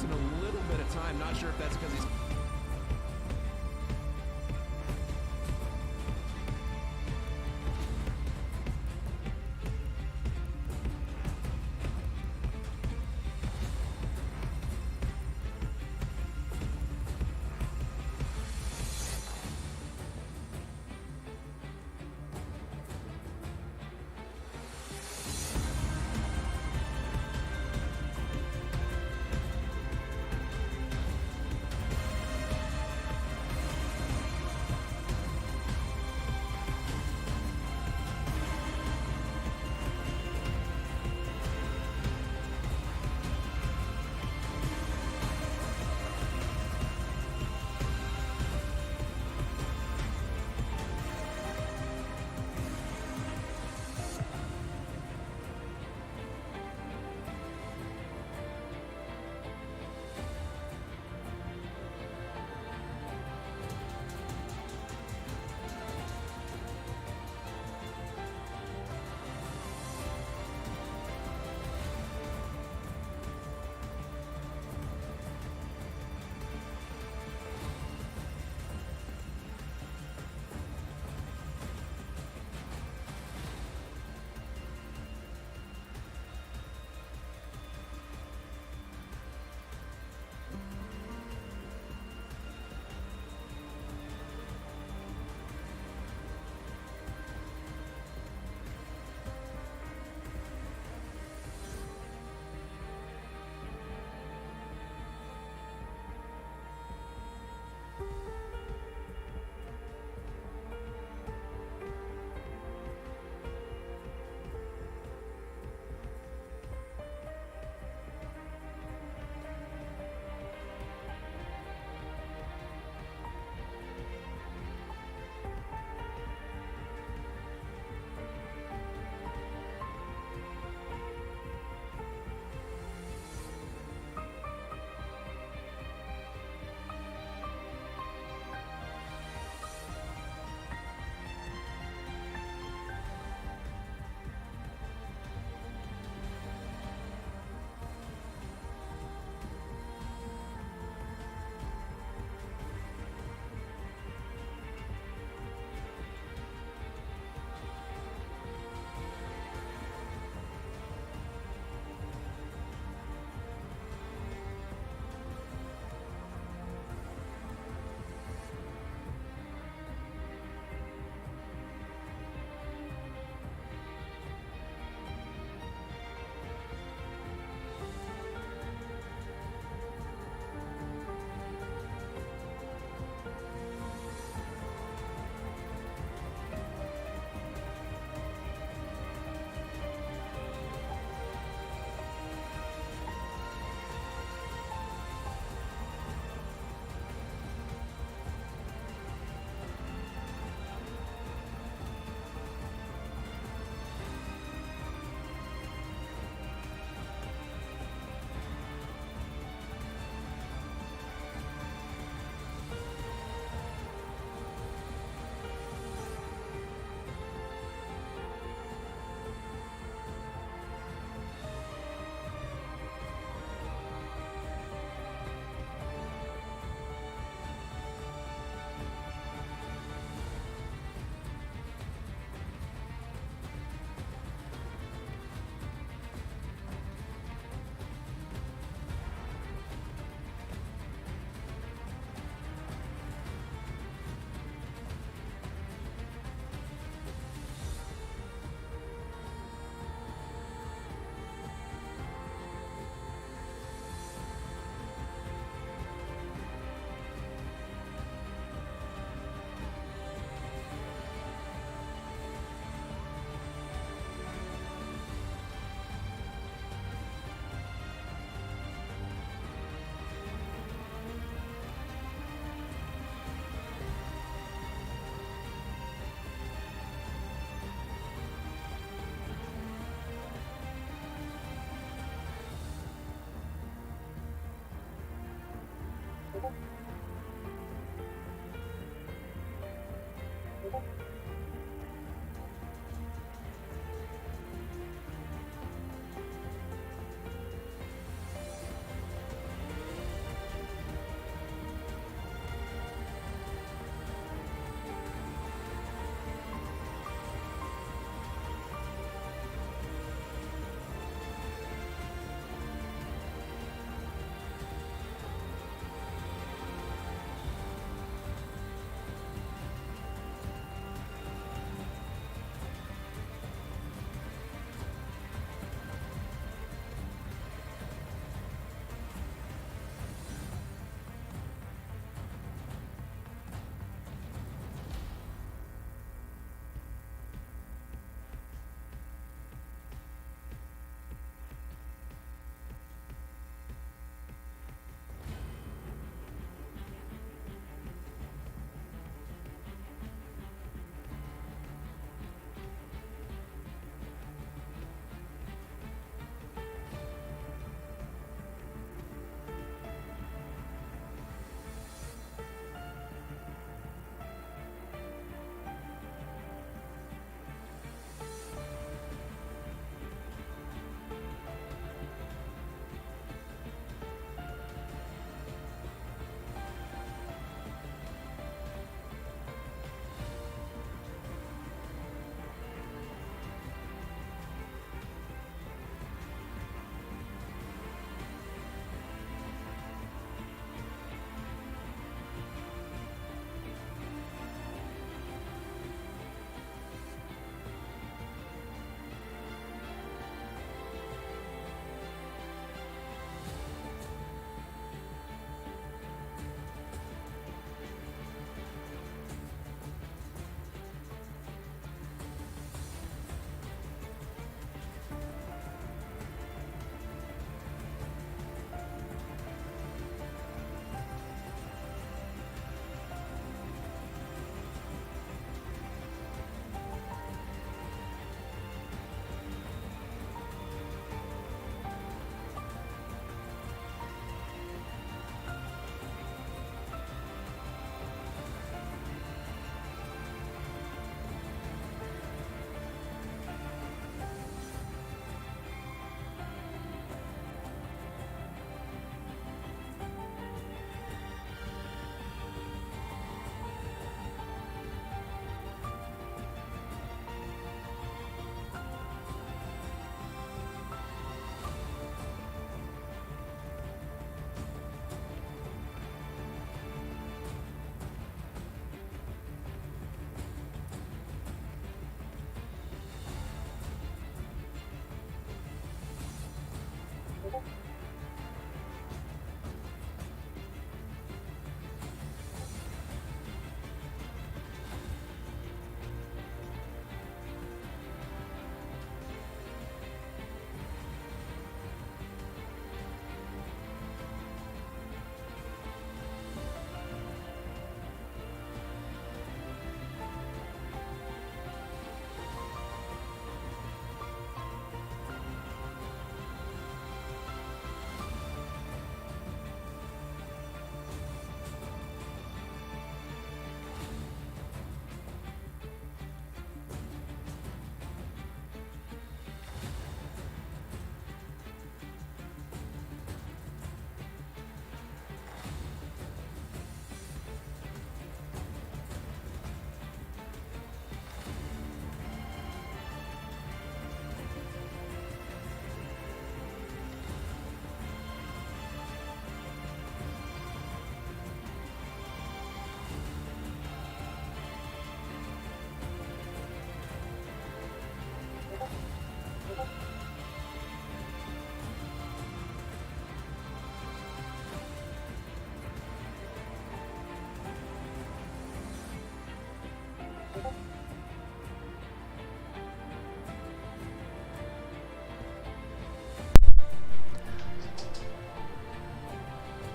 missing a little bit of time. Not sure if that's because he's...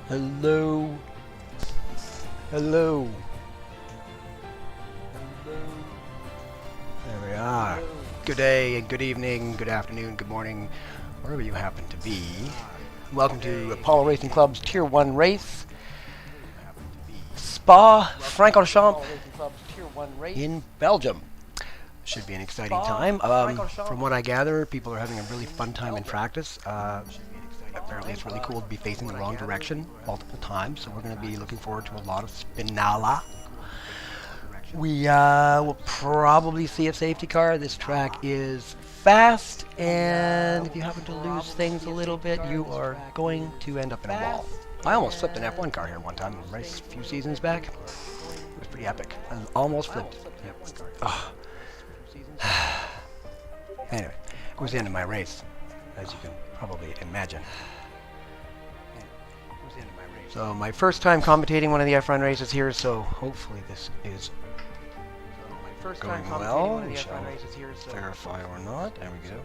Hello. Hello. There we are. Good day and good evening, good afternoon, good morning, wherever you happen to be. Welcome to Apollo Racing Club's Tier 1 race. Spa-Francorchamps in Belgium. Should be an exciting time. From what I gather, people are having a really fun time in practice. Apparently it's really cool to be facing the wrong direction multiple times, so we're going to be looking forward to a lot of spinala. We will probably see a safety car. This track is fast, and if you happen to lose things a little bit, you are going to end up in a wall. I almost flipped an F1 car here one time in a race a few seasons back. It was pretty epic. I almost flipped it. Oh. Anyway, it was the end of my race, as you can probably imagine. So my first time commentating one of the F1 races here, so hopefully this is going well. We shall verify or not. There we go.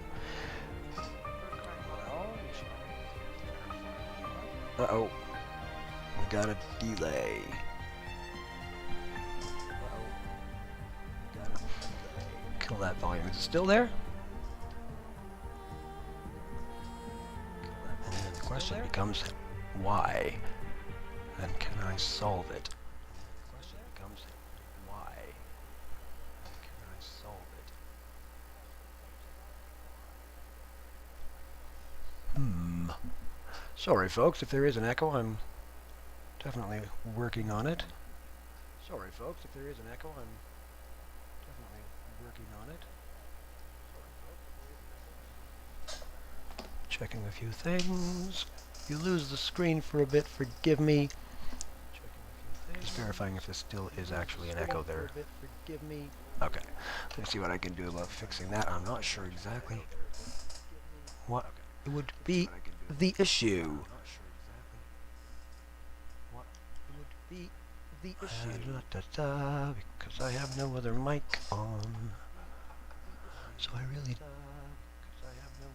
Uh-oh. We got a delay. Kill that volume. Is it still there? And then the question becomes, why? And can I solve it? The question becomes, why? And can I solve it? Sorry, folks, if there is an echo, I'm definitely working on it. Sorry, folks, if there is an echo, I'm definitely working on it. Checking a few things. If you lose the screen for a bit, forgive me. Just verifying if this still is actually an echo there. Okay, let's see what I can do about fixing that. I'm not sure exactly what would be the issue. Because I have no other mic on. So I really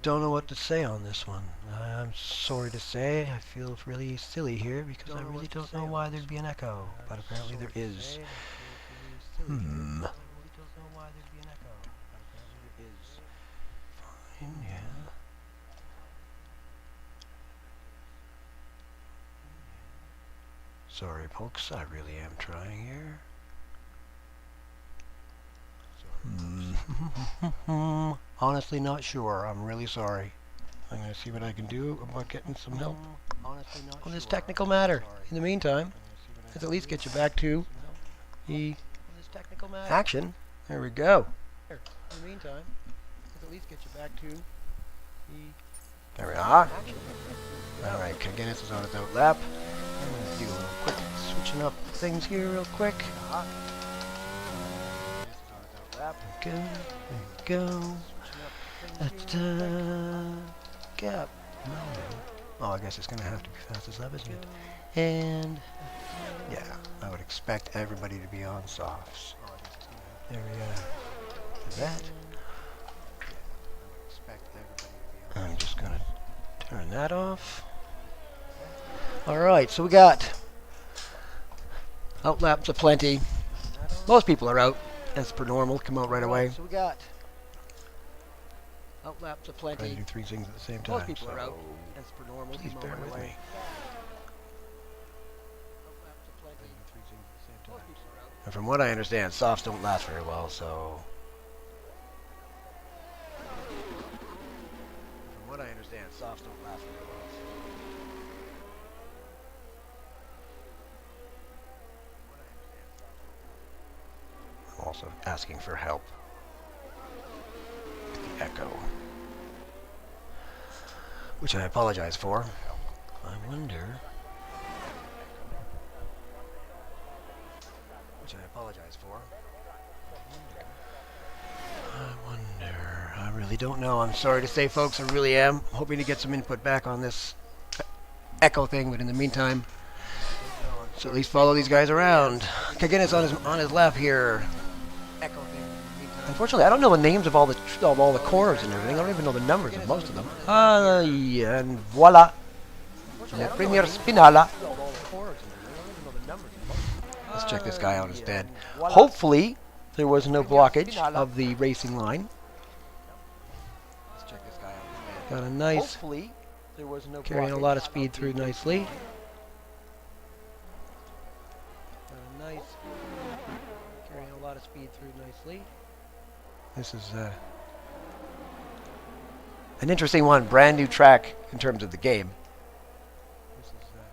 don't know what to say on this one. I'm sorry to say, I feel really silly here because I really don't know why there'd be an echo, but apparently there is. Fine, yeah. Sorry, folks, I really am trying here. Honestly, not sure. I'm really sorry. I'm going to see what I can do about getting some help on this technical matter. In the meantime, let's at least get you back to the action. There we go. In the meantime, let's at least get you back to the... There we are. Alright, again, this is on its out lap. I'm going to do a little quick switching up things here real quick. There we go. Gap. Oh, I guess it's going to have to be fastest lap, isn't it? And yeah, I would expect everybody to be on softs. There we go. That. I'm just going to turn that off. Alright, so we got out laps aplenty. Most people are out, as per normal, come out right away. So we got out laps aplenty. Trying to do three things at the same time. Most people are out, as per normal. Please bear with me. And from what I understand, softs don't last very well, so... From what I understand, softs don't last very well, so... I'm also asking for help with the echo, which I apologize for. I wonder... Which I apologize for. I really don't know. I'm sorry to say, folks, I really am hoping to get some input back on this echo thing, but in the meantime, so at least follow these guys around. Again, it's on his lap here. Echo thing. Unfortunately, I don't know the names of all the corners and everything. I don't even know the numbers of most of them. Yeah, and voila. La première spinala. Let's check this guy out instead. Hopefully, there was no blockage of the racing line. Let's check this guy out instead. Got a nice, hopefully, there was no carrying a lot of speed through nicely. Got a nice, carrying a lot of speed through nicely. This is an interesting one, brand new track in terms of the game.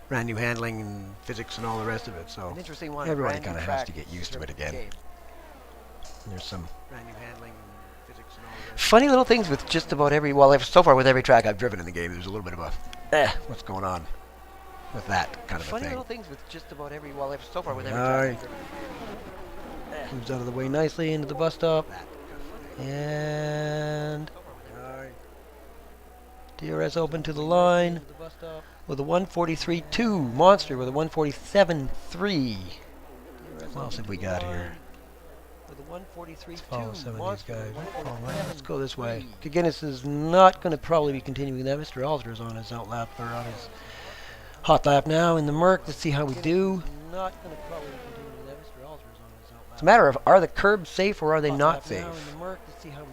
Brand new handling and physics and all the rest of it, so everybody kind of has to get used to it again. There's some brand new handling and physics and all the rest. Funny little things with just about every, well, so far with every track I've driven in the game, there's a little bit of a, what's going on with that kind of a thing. Funny little things with just about every, well, so far with every track I've driven in the game. Moves out of the way nicely into the bus stop. And DRS open to the line with a 143.2 Monster with a 147.3. What else have we got here? With a 143.2 follow some of these guys. All right, let's go this way. Guinness is not going to probably be continuing that. Mr. Alster's on his outlap or on his hot lap now in the Merc. Let's see how we do. Not going to probably be continuing that. Mr. Alster's on his outlap. It's a matter of, are the curbs safe or are they not safe?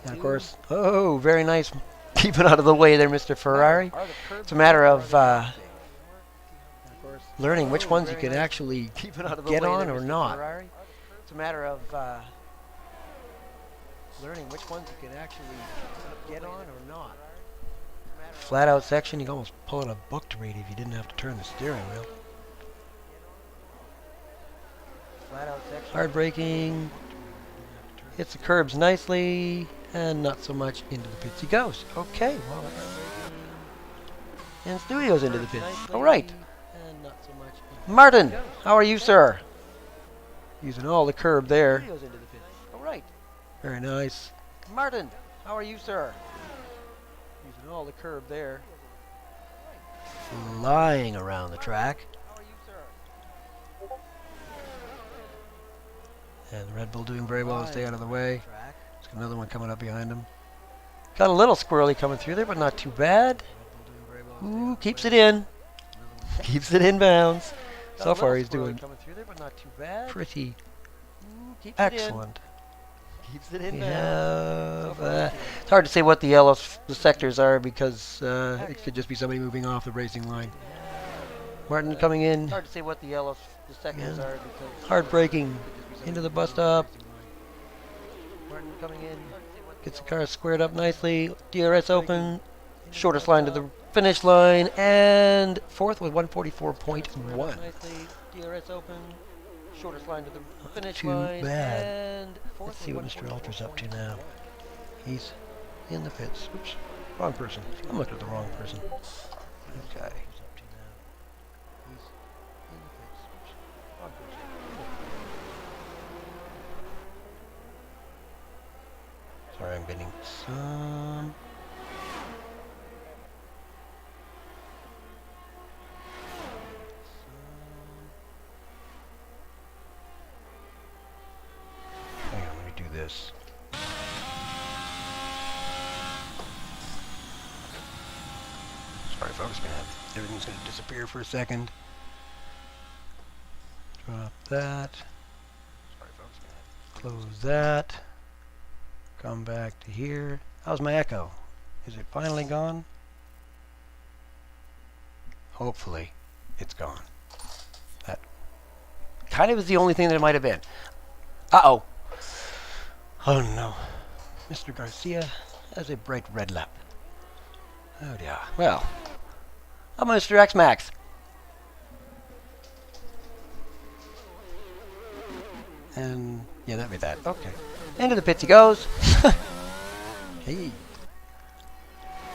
And of course, oh, very nice. Keeping out of the way there, Mr. Ferrari. It's a matter of learning which ones you can actually get on or not. It's a matter of learning which ones you can actually get on or not. Flat out section, you can almost pull out a book to read if you didn't have to turn the steering wheel. Hard braking. Hits the curbs nicely. And not so much into the pits he goes. Okay, well. And Studio's into the pits. All right. Martin, how are you, sir? Using all the curb there. All right. Very nice. Martin, how are you, sir? Using all the curb there. Flying around the track. And Red Bull doing very well to stay out of the way. Another one coming up behind him. Got a little squirrely coming through there, but not too bad. Ooh, keeps it in. Keeps it in bounds. So far he's doing pretty excellent. Keeps it in bounds. It's hard to say what the sectors are because it could just be somebody moving off the racing line. Martin coming in. Hard to say what the sectors are because hard braking into the bus stop. Coming in, gets the car squared up nicely, DRS open, shortest line to the finish line, and fourth with 144.1. DRS open, shortest line to the finish line. Too bad. Let's see what Mr. Alter's up to now. He's in the pits. Oops, wrong person. I'm looking at the wrong person. Okay. Sorry, I'm getting some. Hang on, let me do this. Sorry, folks, everything's going to disappear for a second. Drop that. Sorry, folks, close that. Come back to here. How's my echo? Is it finally gone? Hopefully, it's gone. That kind of is the only thing that it might have been. Uh-oh. Oh no. Mr. Garcia has a bright red lap. Oh dear. Well, I'm Mr. X-Max. And yeah, that'd be that. Okay. Into the pits he goes. Hey.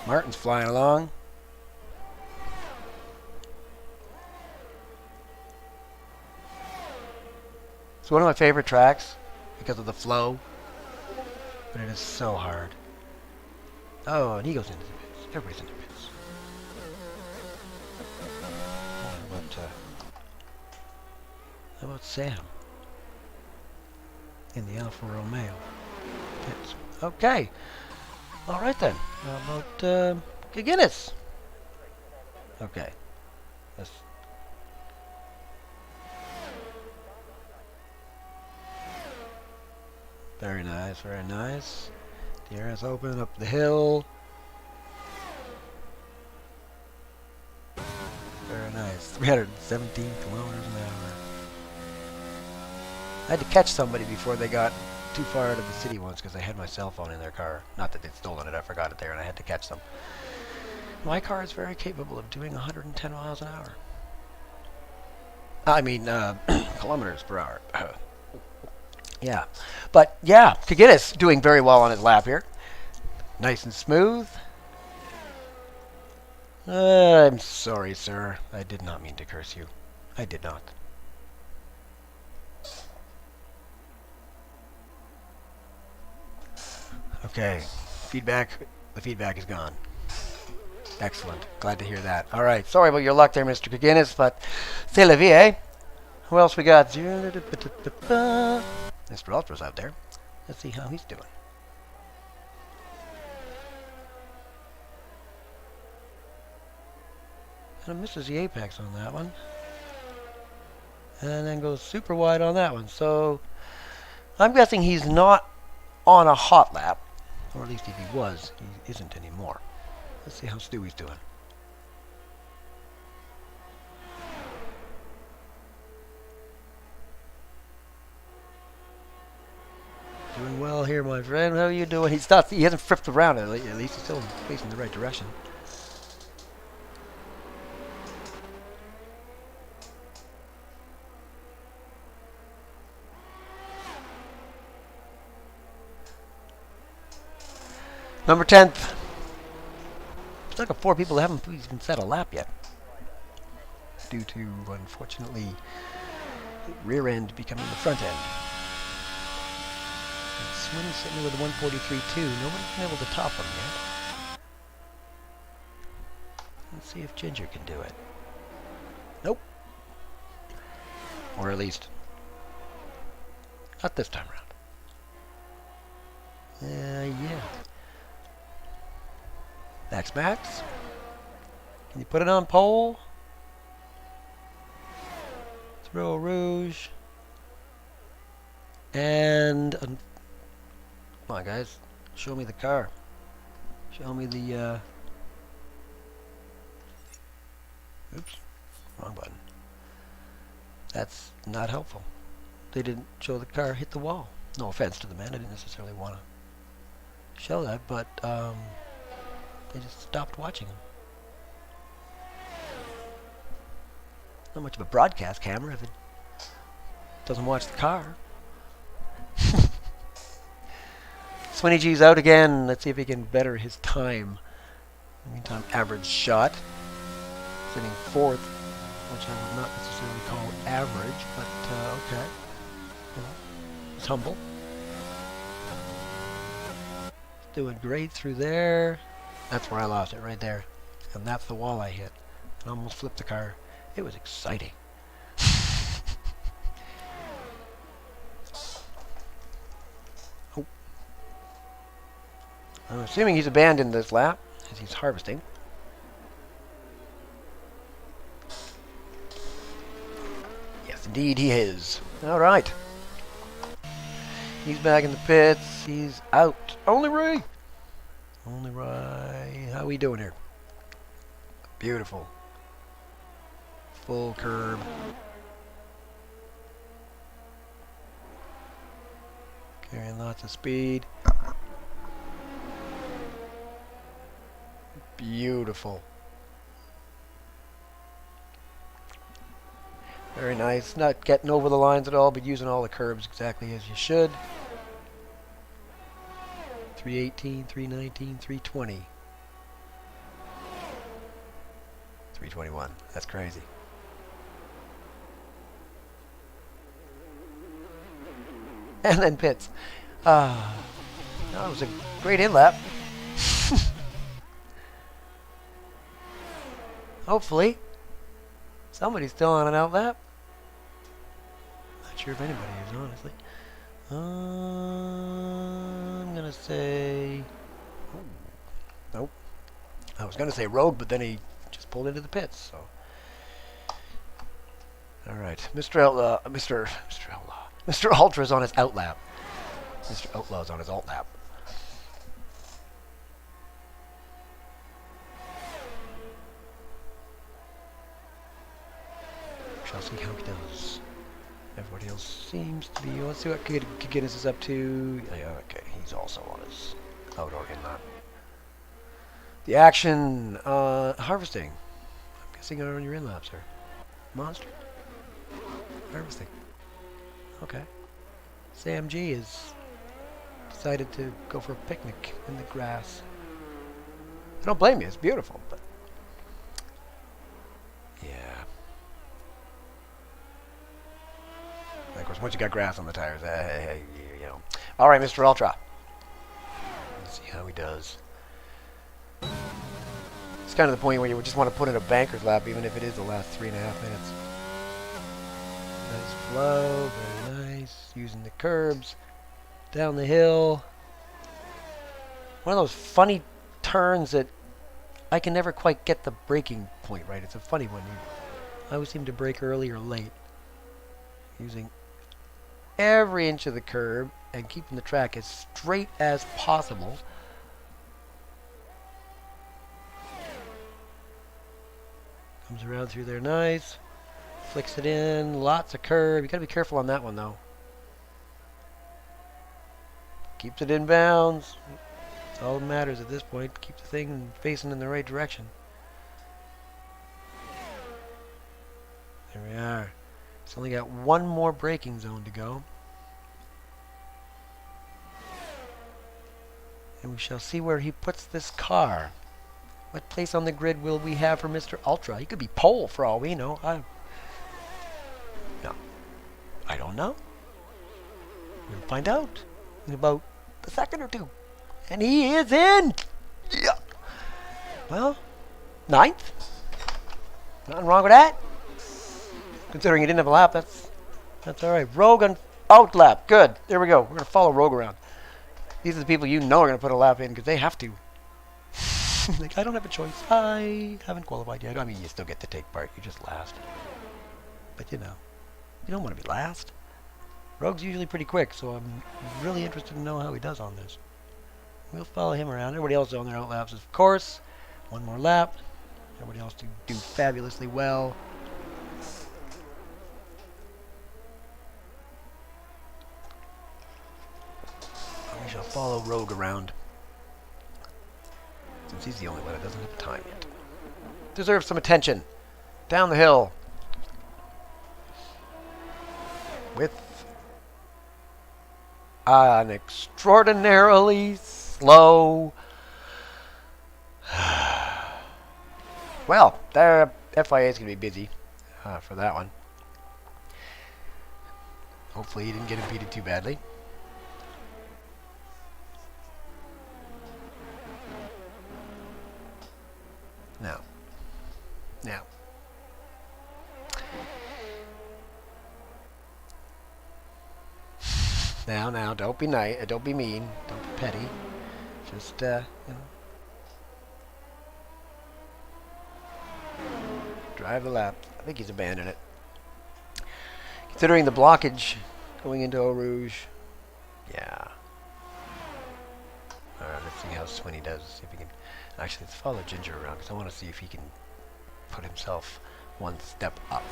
Martin's flying along. It's one of my favorite tracks because of the flow. But it is so hard. Oh, and he goes into the pits. Everybody's in the pits. How about Sam? In the Alfa Romeo pits. Okay. All right then. How about Guinness? Okay. Very nice, very nice. DRS open up the hill. Very nice. 317 kilometers an hour. I had to catch somebody before they got too far out of the city once because I had my cell phone in their car. Not that they'd stolen it, I forgot it there and I had to catch them. My car is very capable of doing 110 miles an hour. I mean, kilometers per hour. Yeah. But, yeah, Kagitis doing very well on his lap here. Nice and smooth. I'm sorry, sir. I did not mean to curse you. I did not. Okay. Feedback. The feedback is gone. Excellent. Glad to hear that. All right. Sorry about your luck there, Mr. Kaginis, but c'est la vie, eh? Who else we got? Mr. Ultra's out there. Let's see how he's doing. And misses the apex on that one. And then goes super wide on that one. So I'm guessing he's not on a hot lap. Or at least if he was, he isn't anymore. Let's see how Stewie's doing. Doing well here, my friend. How are you doing? He hasn't flipped around at least. He's still facing the right direction. Number 10th. Still got 4 people that haven't even set a lap yet. Due to, unfortunately, rear end becoming the front end. Swinny's sitting with a 143.2. Nobody's been able to top him yet. Let's see if Ginger can do it. Nope. Or at least, not this time around. Yeah. Max. Can you put it on pole? Throw Rouge. And come on, guys. Show me the car. Show me the oops, wrong button. That's not helpful. They didn't show the car hit the wall. No offense to the man, I didn't necessarily want to show that, but they just stopped watching him. Not much of a broadcast camera if it doesn't watch the car. Swinny G's out again. Let's see if he can better his time. In the meantime, average shot. Sitting 4th, which I would not necessarily call average, but okay. You know, he's humble. Doing great through there. That's where I lost it, right there. And that's the wall I hit. I almost flipped the car. It was exciting. Oh. I'm assuming he's abandoned this lap as he's harvesting. Yes, indeed he is. All right. He's back in the pits. He's out. Only Ray. Only Ray. How we doing here? Beautiful. Full curb. Carrying lots of speed. Beautiful. Very nice. Not getting over the lines at all, but using all the curbs exactly as you should. 318, 319, 320. 321. That's crazy. And then pits. That was a great in-lap. Hopefully. Somebody's still on an out-lap. Not sure if anybody is, honestly. I'm going to say... Nope. I was going to say Rogue, but then he just pulled into the pits, so... Alright. Mr. Ultra's on his outlap. Mr. Outlaw's on his alt lap. Shall see how he does. Everybody else seems to be. Let's see what Guinness is up to. Yeah, okay, he's also on his out-organ lap. The action, harvesting. I'm guessing are on your in-lap, sir. Monster. Harvesting. Okay. Sam G has decided to go for a picnic in the grass. I don't blame you, it's beautiful, but yeah. And of course, once you got grass on the tires, you know. All right, Mr. Ultra. Let's see how he does. It's kind of the point where you just want to put in a banker's lap, even if it is the last 3.5 minutes. Nice flow, very nice. Using the curbs. Down the hill. One of those funny turns that I can never quite get the braking point right. It's a funny one. I always seem to brake early or late. Using every inch of the curb and keeping the track as straight as possible. Comes around through there nice. Flicks it in. Lots of curb. You gotta be careful on that one though. Keeps it in bounds. That's all that matters at this point. Keep the thing facing in the right direction. There we are. It's only got one more braking zone to go. And we shall see where he puts this car. What place on the grid will we have for Mr. Ultra? He could be pole for all we know. No. I don't know. We'll find out in about a second or two. And he is in! Yeah. Well, 9th. Nothing wrong with that. Considering he didn't have a lap, that's alright. Rogue on out lap. Good. There we go. We're going to follow Rogue around. These are the people you know are going to put a lap in because they have to. Like, I don't have a choice. I haven't qualified yet. I mean, you still get to take part. You just last. But you know, you don't want to be last. Rogue's usually pretty quick, so I'm really interested to know how he does on this. We'll follow him around. Everybody else on their out laps, of course. One more lap. Everybody else do fabulously well. We shall follow Rogue around. Since he's the only one that doesn't have time yet. Deserves some attention. Down the hill. With an extraordinarily slow... Well, their FIA is going to be busy for that one. Hopefully he didn't get impeded too badly. Now. Now, don't be nice, don't be mean, don't be petty. Just, you know. Drive the lap. I think he's abandoned it. Considering the blockage going into Eau Rouge. Yeah. Alright, let's see how Swinney does. See if he can. Actually, let's follow Ginger around because I want to see if he can put himself one step up.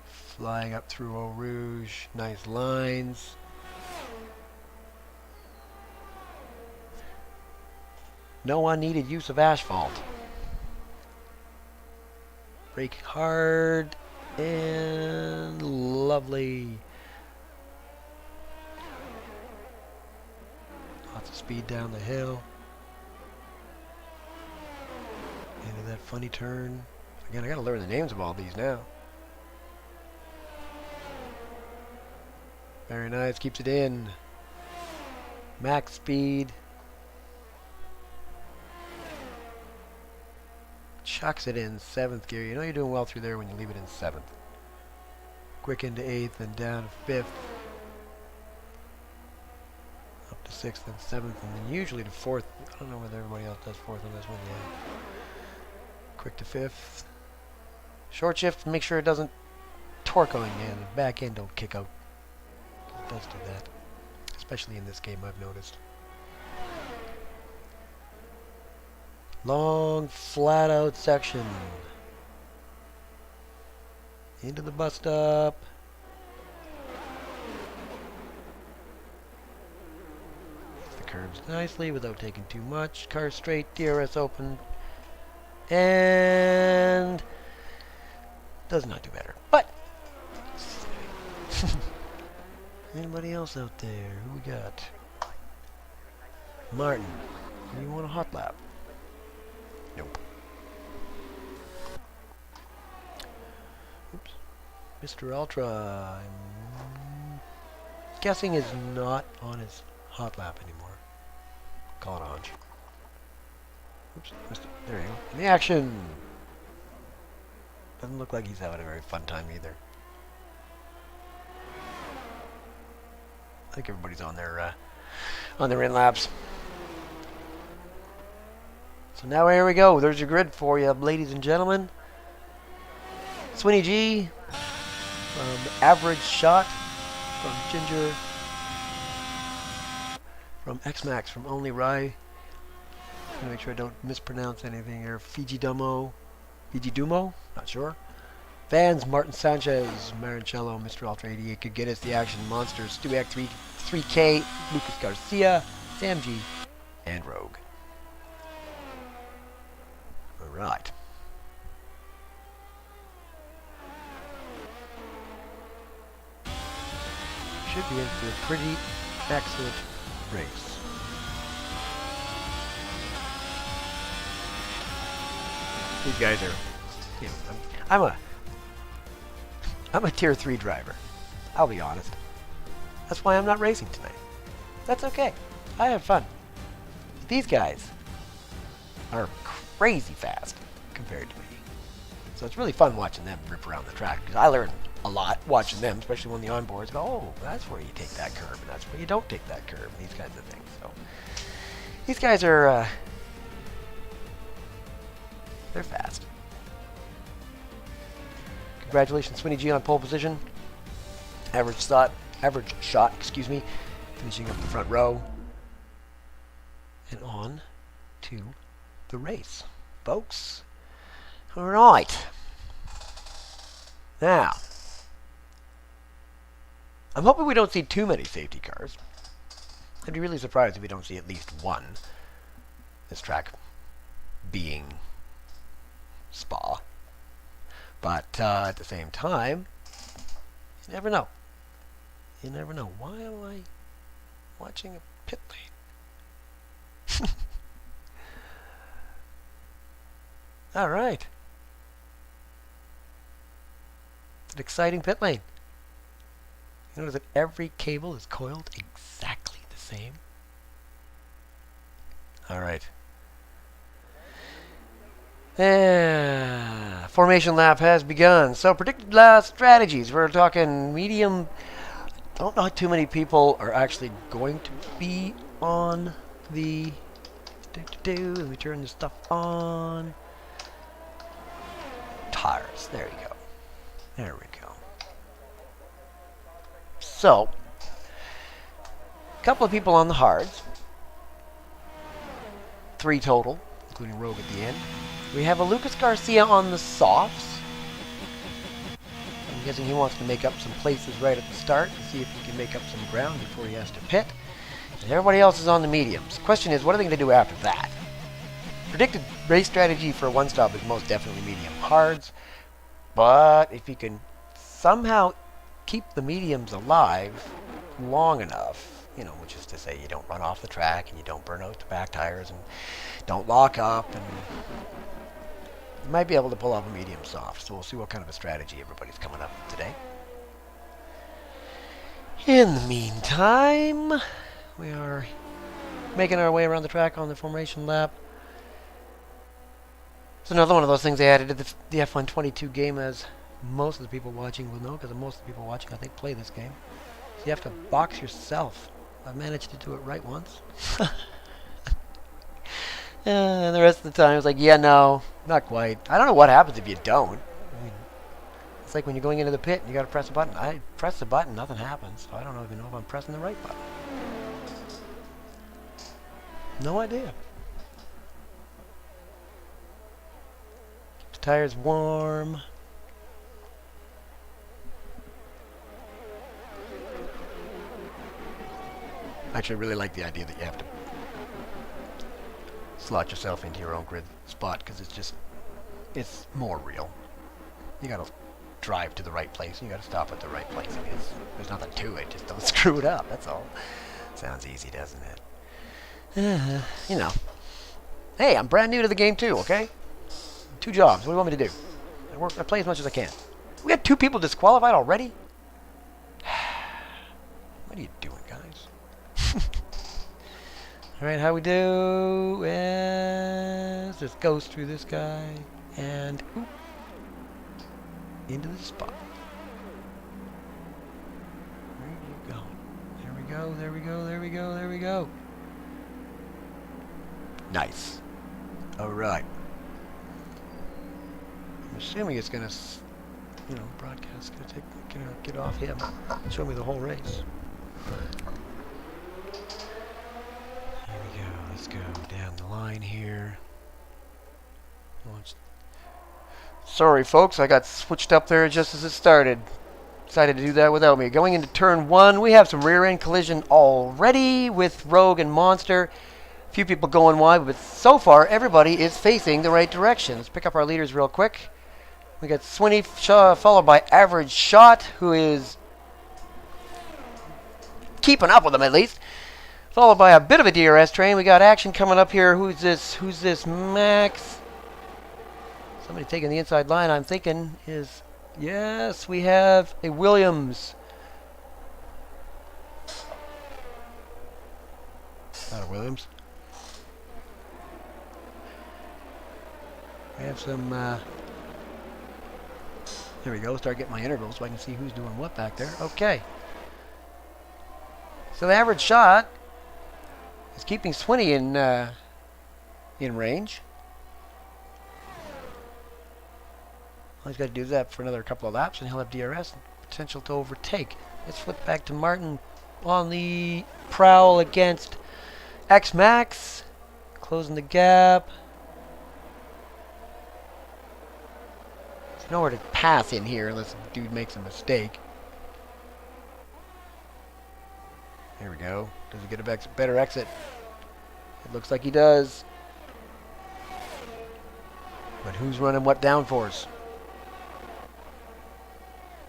Flying up through Eau Rouge. Nice lines. No unneeded use of asphalt. Brake hard and lovely. Lots of speed down the hill. Into that funny turn. Again, I gotta learn the names of all these now. Very nice, keeps it in. Max speed. Chucks it in 7th gear. You know you're doing well through there when you leave it in 7th. Quick into 8th and down to 5th. Up to 6th and 7th and then usually to 4th. I don't know whether everybody else does 4th on this one yet. Quick to 5th. Short shift, make sure it doesn't torque on you and the back end don't kick out. It does do that. especially in this game, I've noticed. Long, flat-out section. Into the bus stop. The curves nicely without taking too much. Car straight, DRS open. And does not do better. But anybody else out there? Who we got? Martin. You want a hot lap? Nope. Oops. Mr. Ultra, I'm guessing is not on his hot lap anymore. Call it Ange. Oops, missed it. There you go. In the action! Doesn't look like he's having a very fun time either. I think everybody's on their in laps. So now here we go. There's your grid for you, ladies and gentlemen. Swinny G from Average Shot from Ginger, from X-Max from Only Rye. I'm gonna make sure I don't mispronounce anything here. Fiji Dumo, not sure. Vans, Martin Sanchez, Marancello, Mr. Ultra 88, could get us the Action Monsters, Stuac 3K, Lucas Garcia, Sam G, and Rogue. Alright. Should be in for a pretty excellent race. These guys are, you know, I'm a tier 3 driver. I'll be honest. That's why I'm not racing tonight. That's okay. I have fun. These guys are crazy fast compared to me. So it's really fun watching them rip around the track, because I learn a lot watching them, especially when the onboards go, oh, that's where you take that curve, and that's where you don't take that curve, and these kinds of things. So these guys are, they're fast. Congratulations, Swinny G on pole position. Average shot, excuse me, finishing up the front row. And on to the race, folks. All right. Now, I'm hoping we don't see too many safety cars. I'd be really surprised if we don't see at least one. This track being Spa. But at the same time, you never know. You never know. Why am I watching a pit lane? All right. It's an exciting pit lane. You notice that every cable is coiled exactly the same. All right. Formation lap has begun. So predicted last strategies. We're talking medium. I don't know how too many people are actually going to be on the. Let me turn this stuff on. Tires. There you go. There we go. So, a couple of people on the hards. 3 total, including Rogue at the end. We have a Lucas Garcia on the softs. I'm guessing he wants to make up some places right at the start and see if he can make up some ground before he has to pit. And everybody else is on the mediums. Question is, what are they going to do after that? Predicted race strategy for one stop is most definitely medium hards. But if you can somehow keep the mediums alive long enough, you know, which is to say you don't run off the track and you don't burn out the back tires and don't lock up, and you might be able to pull off a medium soft. So we'll see what kind of a strategy everybody's coming up with today. In the meantime, we are making our way around the track on the formation lap. It's another one of those things they added to the F1 22 game, as most of the people watching will know, because most of the people watching, I think, play this game. So you have to box yourself. I've managed to do it right once. And the rest of the time, it's like, yeah, no, not quite. I don't know what happens if you don't. I mean, it's like when you're going into the pit and you got to press a button. I press the button, nothing happens. So I don't even know if I'm pressing the right button. No idea. Keep the tires warm. Actually, I really like the idea that you have to slot yourself into your own grid spot because it's more real. You gotta drive to the right place. You gotta stop at the right place. I mean, there's nothing to it. Just don't screw it up. That's all. Sounds easy, doesn't it? You know. Hey, I'm brand new to the game too. Okay. 2 jobs. What do you want me to do? I play as much as I can. We got 2 people disqualified already. What are you doing, guys? All right, how we do? Let's just go through this guy and into the spot. Where are you going? There we go, there we go, there we go, there we go. Nice. All right. I'm assuming it's gonna, broadcast gonna get off him. Show me the whole race. Here we go. Let's go down the line here. Sorry, folks, I got switched up there just as it started. Decided to do that without me. Going into turn 1, we have some rear-end collision already with Rogue and Monster. A few people going wide, but so far everybody is facing the right direction. Let's pick up our leaders real quick. We got Swinney followed by Average Shot, who is keeping up with them at least. Followed by a bit of a DRS train. We got action coming up here. Who's this? Max. Somebody taking the inside line, I'm thinking, is... Yes, we have a Williams. Not a Williams. We have some... There we go. Start getting my intervals so I can see who's doing what back there. Okay. So the Average Shot is keeping Swinney in range. All he's got to do that for another couple of laps, and he'll have DRS and potential to overtake. Let's flip back to Martin on the prowl against X-Max. Closing the gap. There's nowhere to pass in here unless the dude makes a mistake. There we go. Does he get a better exit? It looks like he does. But who's running what downforce?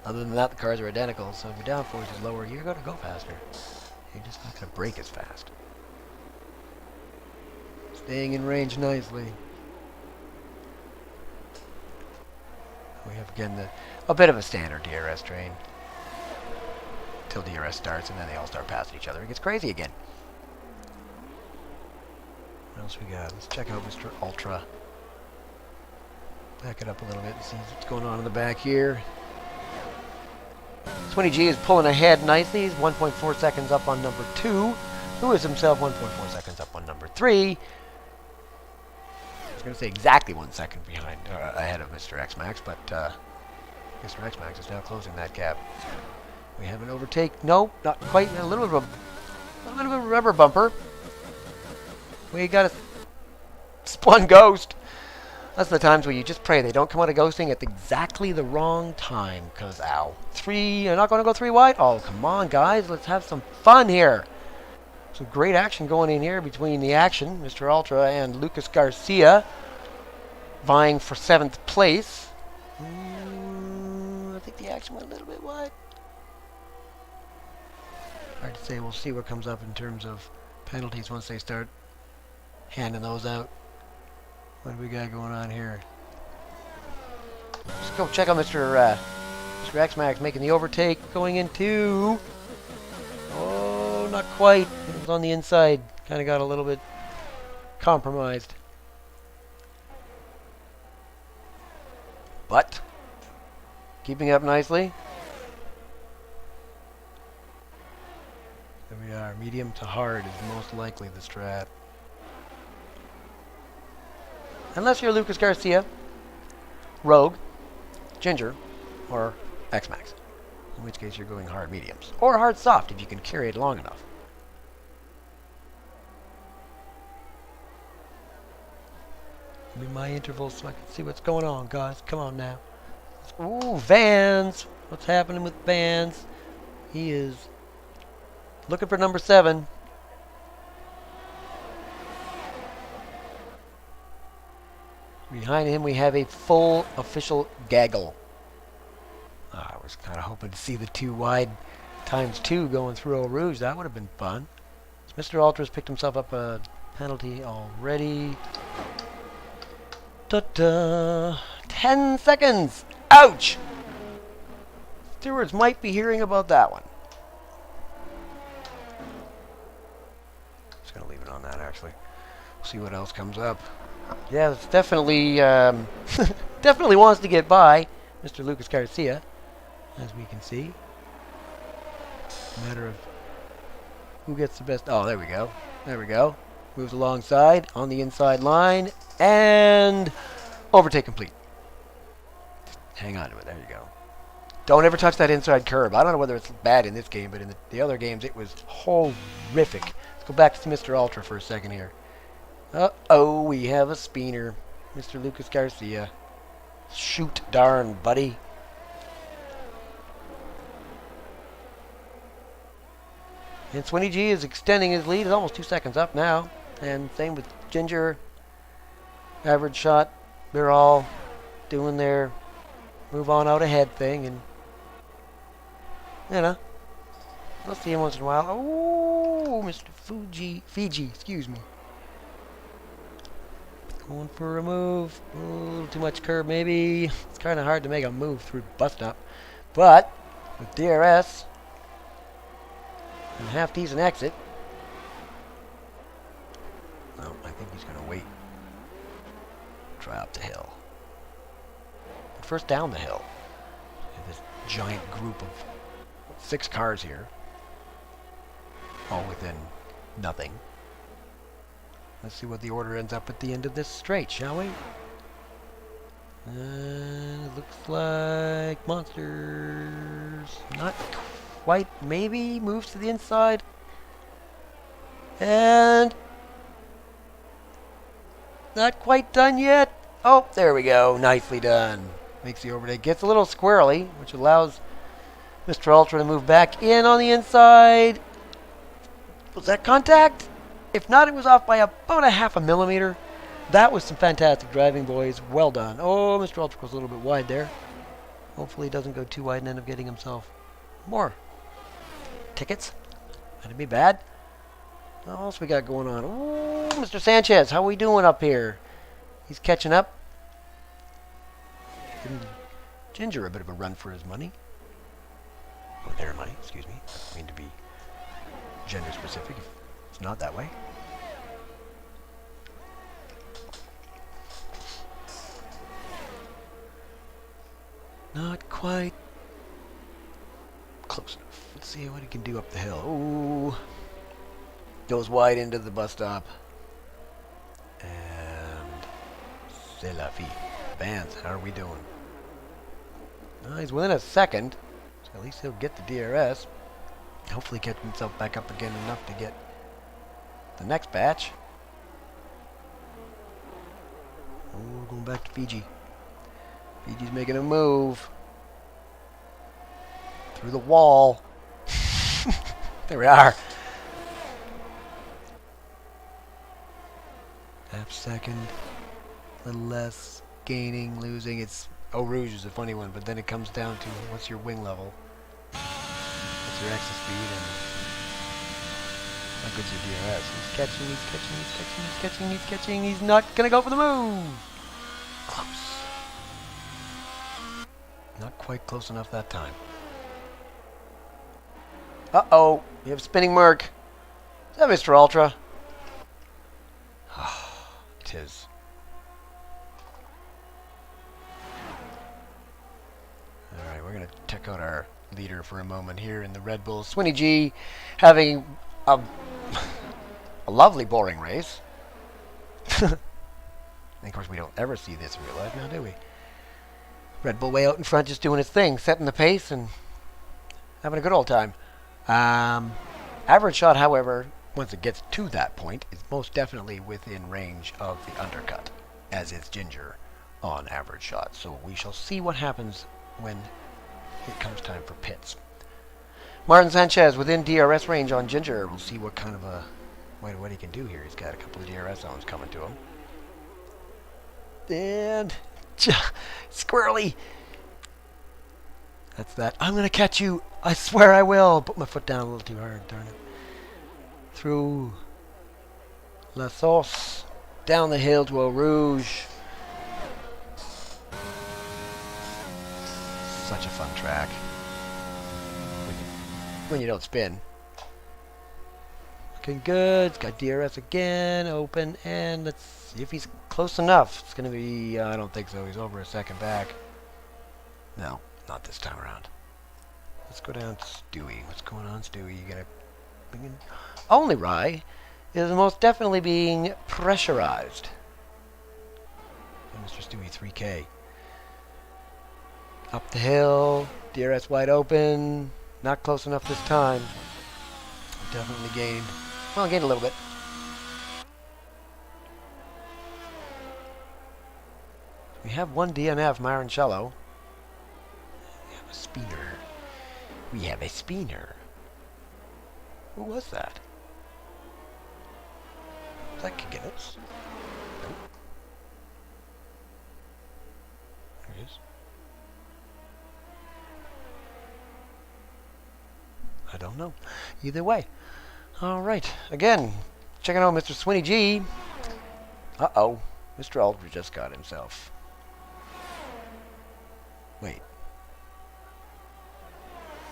Other than that, the cars are identical, so if your downforce is lower, you're going to go faster. You're just not going to brake as fast. Staying in range nicely. We have, again, a bit of a standard DRS train. Till DRS starts, and then they all start passing each other. It gets crazy again. What else we got? Let's check out Mr. Ultra. Back it up a little bit and see what's going on in the back here. Swinney G is pulling ahead nicely. He's 1.4 seconds up on number 2. Who is himself 1.4 seconds up on number 3. I was going to say exactly 1 second behind, ahead of Mr. X-Max, but Mr. X-Max is now closing that gap. We have an overtake. No, not quite. A little bit of a rubber bumper. We got a spun ghost. That's the times where you just pray they don't come out of ghosting at exactly the wrong time. Because, ow. 3, you're not going to go 3 wide? Oh, come on, guys. Let's have some fun here. Some great action going in here between the action, Mr. Ultra and Lucas Garcia, vying for 7th place. I think the action went a little bit wide. Hard to say. We'll see what comes up in terms of penalties once they start handing those out. What do we got going on here? Let's go check out Mr. X-Max making the overtake going into... Oh, not quite. It was on the inside. Kind of got a little bit compromised. But keeping up nicely. There we are. Medium to hard is most likely the strat. Unless you're Lucas Garcia, Rogue, Ginger, or X-Max. In which case you're going hard mediums. Or hard soft if you can carry it long enough. Give me my intervals so I can see what's going on, guys. Come on now. Ooh, Vans. What's happening with Vans? He is looking for number 7. Behind him, we have a full official gaggle. I was kind of hoping to see the 2 wide ×2 going through Eau Rouge. That would have been fun. So Mr. Ultra's picked himself up a penalty already. Ta-da! 10 seconds! Ouch! Stewards might be hearing about that one. Just going to leave it on that, actually. See what else comes up. Yeah, it's definitely, definitely wants to get by Mr. Lucas Garcia, as we can see. Matter of who gets the best. Oh, there we go. There we go. Moves alongside on the inside line and overtake complete. Just hang on to it. There you go. Don't ever touch that inside curb. I don't know whether it's bad in this game, but in the other games it was horrific. Let's go back to Mr. Ultra for a second here. Uh-oh, we have a speener. Mr. Lucas Garcia. Shoot, darn, buddy. And Swinny G is extending his lead. It's almost 2 seconds up now. And same with Ginger. Average shot. They're all doing their move on out ahead thing. And, you know, we'll see him once in a while. Oh, Mr. Fiji, excuse me. Going for a move. A little too much curb, maybe. It's kind of hard to make a move through bus stop. But with DRS and half decent exit. No, I think he's going to wait. Try up the hill. But first down the hill. This giant group of 6 cars here. All within nothing. Let's see what the order ends up at the end of this straight, shall we? And it looks like Monsters. Not quite, maybe. Moves to the inside. And not quite done yet. Oh, there we go. Nicely done. Makes the overtake. Gets a little squirrely, which allows Mr. Ultra to move back in on the inside. Was that contact? If not, it was off by about a half a millimeter. That was some fantastic driving, boys. Well done. Oh, Mr. Ultra was a little bit wide there. Hopefully he doesn't go too wide and end up getting himself more tickets. That'd be bad. What else we got going on? Oh, Mr. Sanchez, how are we doing up here? He's catching up. Giving Ginger a bit of a run for his money. Or their money, excuse me. I don't mean to be gender specific. It's not that way. Not quite close enough. Let's see what he can do up the hill. Ooh. Goes wide into the bus stop. And c'est la vie. Vans, how are we doing? He's within a second. So at least he'll get the DRS. Hopefully catch himself back up again enough to get the next batch. Oh, we're going back to Fiji. Fiji's making a move. Through the wall. There we are. Half second. A little less. Gaining, losing. It's Eau Rouge is a funny one, but then it comes down to what's your wing level. What's your exit speed and how good's your DRS? He's catching, he's catching, he's catching, he's catching, he's catching. He's not gonna go for the move. Close. Not quite close enough that time. Uh-oh. You have spinning Merc. Is that Mr. Ultra? It is. Alright, we're going to check out our leader for a moment here in the Red Bull. Swinny G having a lovely boring race. And of course we don't ever see this in real life now, do we? Red Bull way out in front just doing his thing, setting the pace and having a good old time. Average shot, however, once it gets to that point, is most definitely within range of the undercut. as is Ginger on average shots. So we shall see what happens when it comes time for pits. Martin Sanchez within DRS range on Ginger. We'll see what kind of a what he can do here. He's got a couple of DRS zones coming to him. And squirrely. That's that. I'm going to catch you. I swear I will. Put my foot down a little too hard. Darn it. Through La Sauce. Down the hill to Eau Rouge. Such a fun track. When you don't spin. Looking good. It's got DRS again. Open. And let's see if he's close enough. It's going to be... I don't think so. He's over a second back. No. Not this time around. Let's go down to Stewie. What's going on, Stewie? You gonna only Rye is most definitely being pressurized. And Mr. Stewie 3K. Up the hill. DRS wide open. Not close enough this time. Definitely gained. Well, gained a little bit. We have one DNF, Marancello. A spinner. We have a spinner. Who was that? Was that Kagittis? Nope. There he is. I don't know. Either way. Alright. Again, checking out Mr. Swinny G. Uh-oh. Mr. Aldridge just got himself. Wait.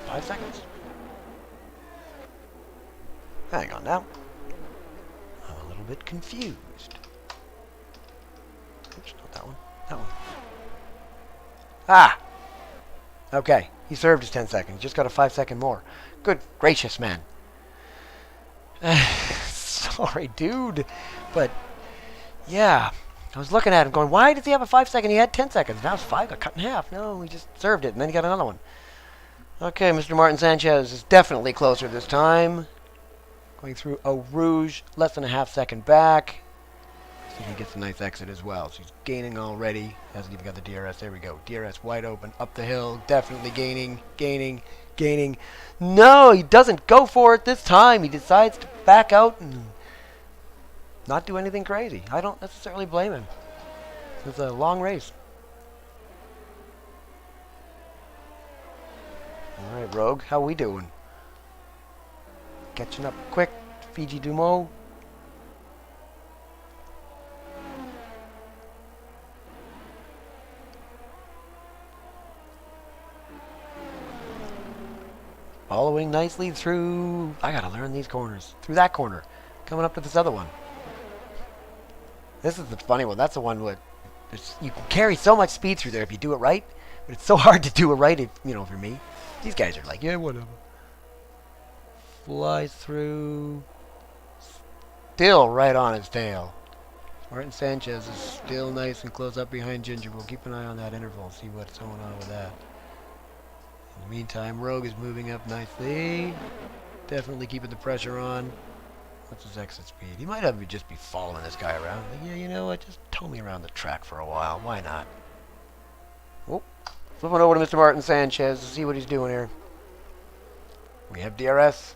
5 seconds? Hang on now. I'm a little bit confused. Oops, not that one. That one. Ah! Okay. He served his 10 seconds. He just got a 5 second more. Good gracious, man. Sorry, dude. But, yeah. I was looking at him going, why does he have a 5 second? He had 10 seconds. Now it's 5. Got cut in half. No, he just served it, and then he got another one. Okay, Mr. Martin Sanchez is definitely closer this time. Going through Eau Rouge, less than a half second back. See if he gets a nice exit as well. So he's gaining already. Hasn't even got the DRS. There we go. DRS wide open, up the hill. Definitely gaining. No, he doesn't go for it this time. He decides to back out and not do anything crazy. I don't necessarily blame him. It's a long race. Alright, Rogue, how we doing? Catching up quick. Fiji Dumo. Following nicely through... I gotta learn these corners. Through that corner. Coming up to this other one. This is the funny one. That's the one where you can carry so much speed through there if you do it right. But it's so hard to do it right, if, you know, for me. These guys are like, yeah, whatever. Flies through. Still right on his tail. Martin Sanchez is still nice and close up behind Ginger. We'll keep an eye on that interval, see what's going on with that. In the meantime, Rogue is moving up nicely. Definitely keeping the pressure on. What's his exit speed? He might have just be following this guy around. Like, yeah, you know what? Just tow me around the track for a while. Why not? Oh, flipping over to Mr. Martin Sanchez to see what he's doing here. We have DRS.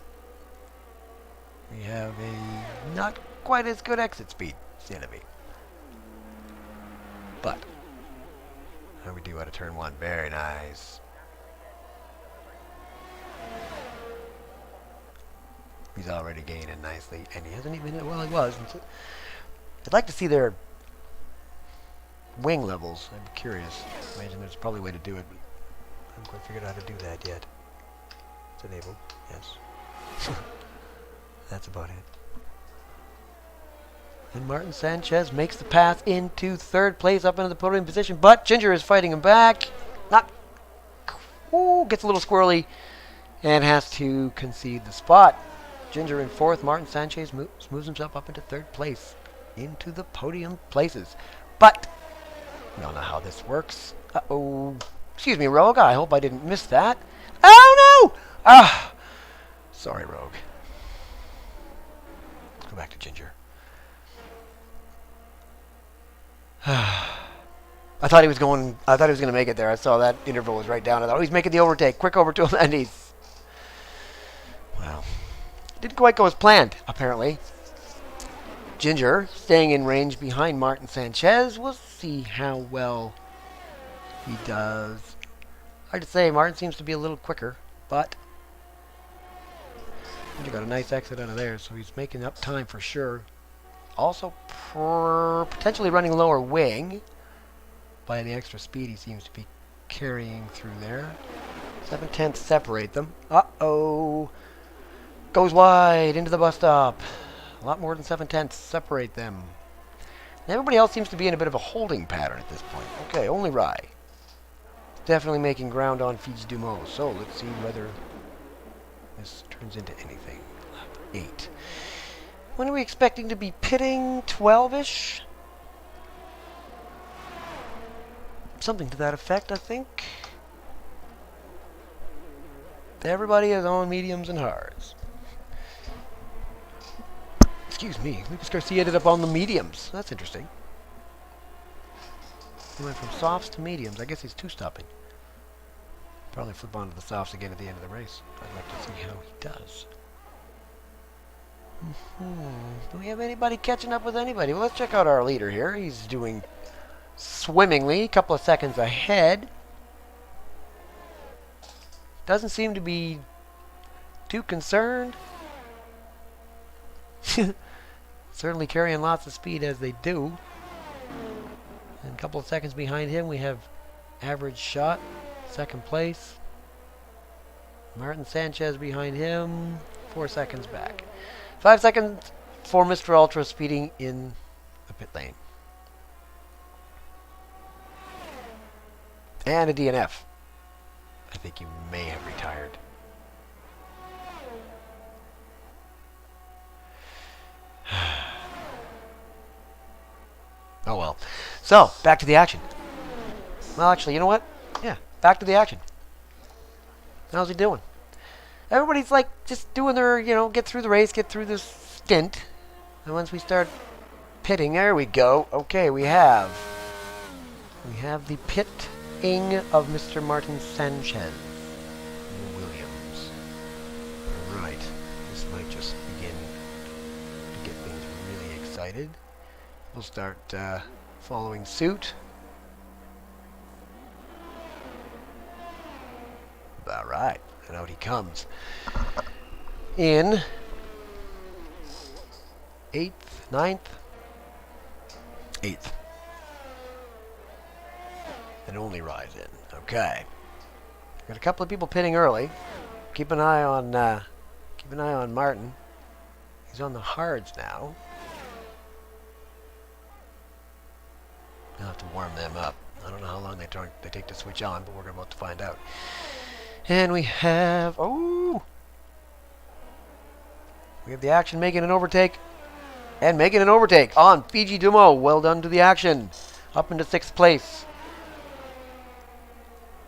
We have a not quite as good exit speed. CNV. But how we do out of turn one? Very nice. He's already gaining nicely, and he hasn't even. Well, he was. I'd like to see their wing levels. I'm curious. I imagine there's probably a way to do it, but I haven't quite figured out how to do that yet. It's enabled. Yes. That's about it. And Martin Sanchez makes the pass into third place, up into the podium position, but Ginger is fighting him back. Not. Ooh, gets a little squirrely, and has to concede the spot. Ginger in fourth. Martin Sanchez moves himself up into third place, into the podium places. But we all know how this works. Uh-oh. Excuse me, Rogue. I hope I didn't miss that. Oh, no! Ah! Sorry, Rogue. Go back to Ginger. I thought he was going to make it there. I saw that interval was right down. I thought, oh, he's making the overtake. Quick over to him, and he's... Well, didn't quite go as planned, apparently. Ginger staying in range behind Martin Sanchez. We'll see how well he does. Hard to say. Martin seems to be a little quicker, but Ginger got a nice exit out of there, so he's making up time for sure. Also, potentially running lower wing by the extra speed he seems to be carrying through there. 7/10 separate them. Uh-oh. Goes wide into the bus stop. A lot more than 7/10 separate them. Everybody else seems to be in a bit of a holding pattern at this point. Okay, only Rye. Definitely making ground on Fiji Dumo. So let's see whether this turns into anything. Lap 8. When are we expecting to be pitting? 12-ish? Something to that effect, I think. Everybody is on mediums and hards. Excuse me. Lucas Garcia ended up on the mediums. That's interesting. He went from softs to mediums. I guess he's two-stopping. Probably flip onto the softs again at the end of the race. I'd like to see how he does. Do we have anybody catching up with anybody? Well, let's check out our leader here. He's doing swimmingly, a couple of seconds ahead. Doesn't seem to be too concerned. Certainly carrying lots of speed as they do. And a couple of seconds behind him, we have Average Shot, second place. Martin Sanchez behind him, 4 seconds back. 5 seconds for Mr. Ultra speeding in the pit lane. And a DNF. I think he may have retired. Oh well. So, back to the action. Well, actually, you know what? Yeah, back to the action. How's he doing? Everybody's like just doing their, get through the race, get through this stint. And once we start pitting, there we go. Okay, we have the pitting of Mr. Martin Sanchez. Williams. Alright. This might just begin to get things really excited. We'll start following suit. Alright, and out he comes. In 8th, 9th, 8th. And only Rise in. Okay. Got a couple of people pitting early. Keep an eye on Martin. He's on the hards now. I'll have to warm them up. I don't know how long they take to switch on, but we're about to find out. And we have... Oh! We have the action making an overtake. And making an overtake on Fiji Dumo. Well done to the action. Up into 6th place.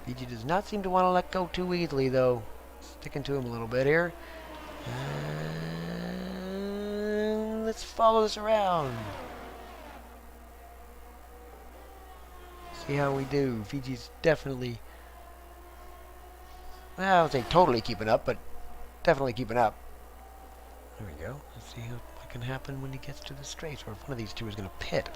Fiji does not seem to want to let go too easily, though. Sticking to him a little bit here. And let's follow this around. See how we do. Fiji's definitely... Well, I would say totally keeping up, but definitely keeping up. There we go. Let's see what can happen when he gets to the straight, or if one of these two is going to pit.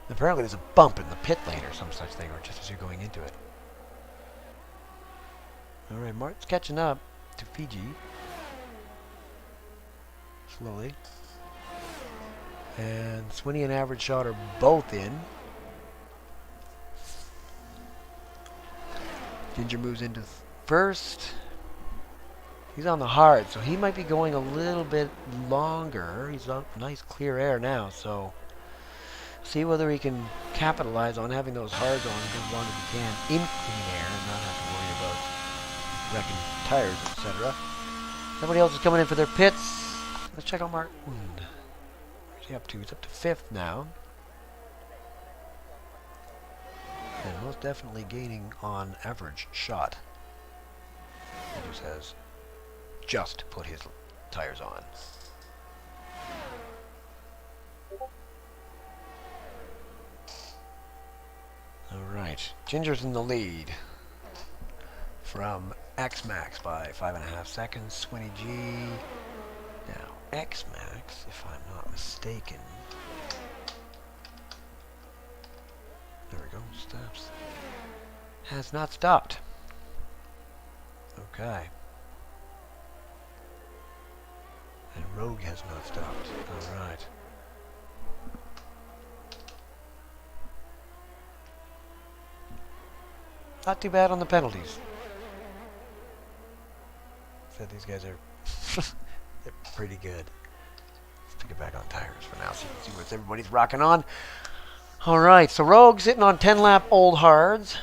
Apparently there's a bump in the pit lane or some such thing, or just as you're going into it. Alright, Martin's catching up to Fiji. Slowly. And Swinney and Average Shot are both in. Ginger moves into first. He's on the hard, so he might be going a little bit longer. He's on nice clear air now, so see whether he can capitalize on having those hards on as long as he can in clean air and not have to worry about wrecking tires, etc. Everybody else is coming in for their pits. Let's check out Martin. Where's he up to? He's up to 5th now. And most definitely gaining on Average Shot. He just has put his tires on. right. Ginger's in the lead from X Max by 5.5 seconds. 20G. Now, X Max, if I'm not mistaken. There we go. Stops. Has not stopped. Okay. And Rogue has not stopped. Alright. Not too bad on the penalties. Said these guys are they're pretty good. Let's take it back on tires for now so you can see what everybody's rocking on. Alright, so Rogue sitting on 10 lap old hards.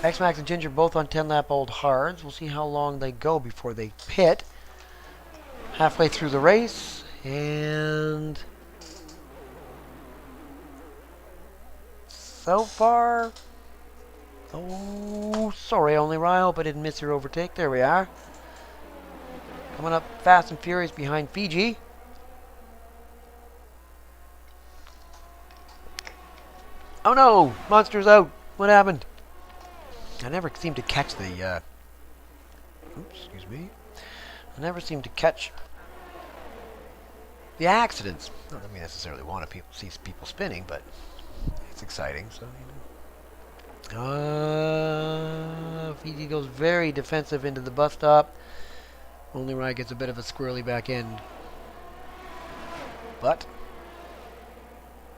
X-Max and Ginger both on 10 lap old hards. We'll see how long they go before they pit. Halfway through the race, and so far, oh, sorry, Only Rye. I hope I didn't miss your overtake. There we are. Coming up fast and furious behind Fiji. Oh no, Monster's out. What happened? I never seem to catch the, oops, excuse me. I never seem to catch the accidents. Not that we necessarily want to see people spinning, but it's exciting, so, you know. Fiji goes very defensive into the bus stop. Only Rye gets a bit of a squirrely back end. But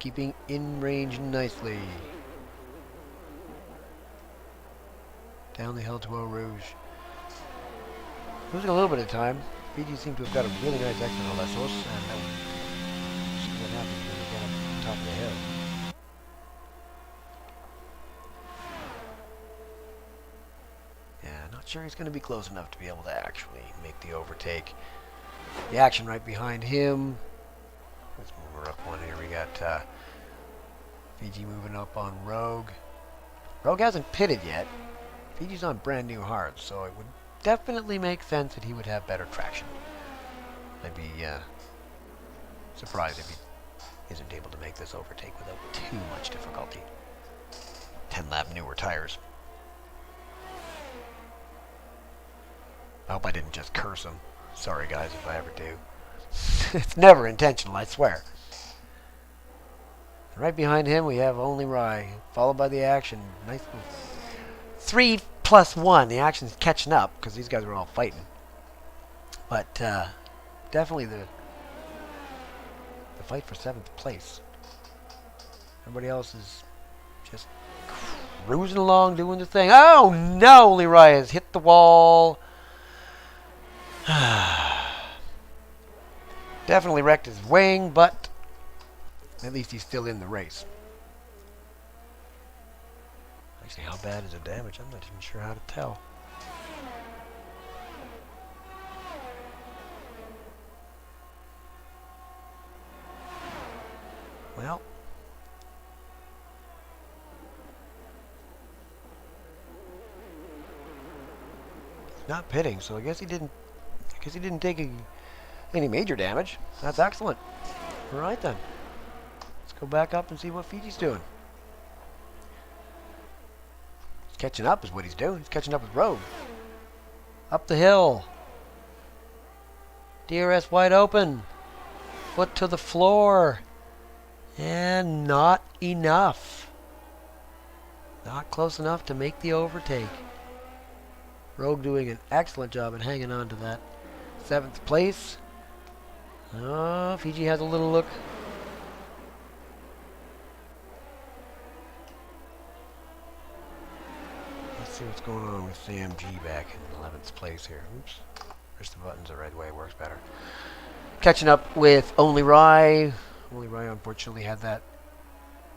keeping in range nicely. Down the hill to Eau Rouge. Losing a little bit of time. Fiji seem to have got a really nice exit on Lesos, and that would see what happens when you get up to the top of the hill. Yeah, not sure he's going to be close enough to be able to actually make the overtake. The action right behind him. Let's move her up one here. We got Fiji moving up on Rogue. Rogue hasn't pitted yet. Fiji's on brand new hards, so it would definitely make sense that he would have better traction. I'd be surprised if he isn't able to make this overtake without too much difficulty. 10 lap newer tires. I hope I didn't just curse him. Sorry guys if I ever do. It's never intentional, I swear. Right behind him we have Only Rye, followed by the action. Nice move. 3+1. The action's catching up because these guys are all fighting. But definitely the fight for 7th place. Everybody else is just cruising along, doing the thing. Oh no! Only Rye has hit the wall. Definitely wrecked his wing, but at least he's still in the race. Actually, how bad is the damage? I'm not even sure how to tell. Well, not pitting, so I guess he didn't take any major damage. That's excellent. All right then. Let's go back up and see what Fiji's doing. Catching up is what he's doing. He's catching up with Rogue. Up the hill. DRS wide open. Foot to the floor. And not enough. Not close enough to make the overtake. Rogue doing an excellent job at hanging on to that 7th place. Oh, Fiji has a little look. See what's going on with CMG back in 11th place here. Oops. Push the buttons the right way, works better. Catching up with Only Rye. Only Rye unfortunately had that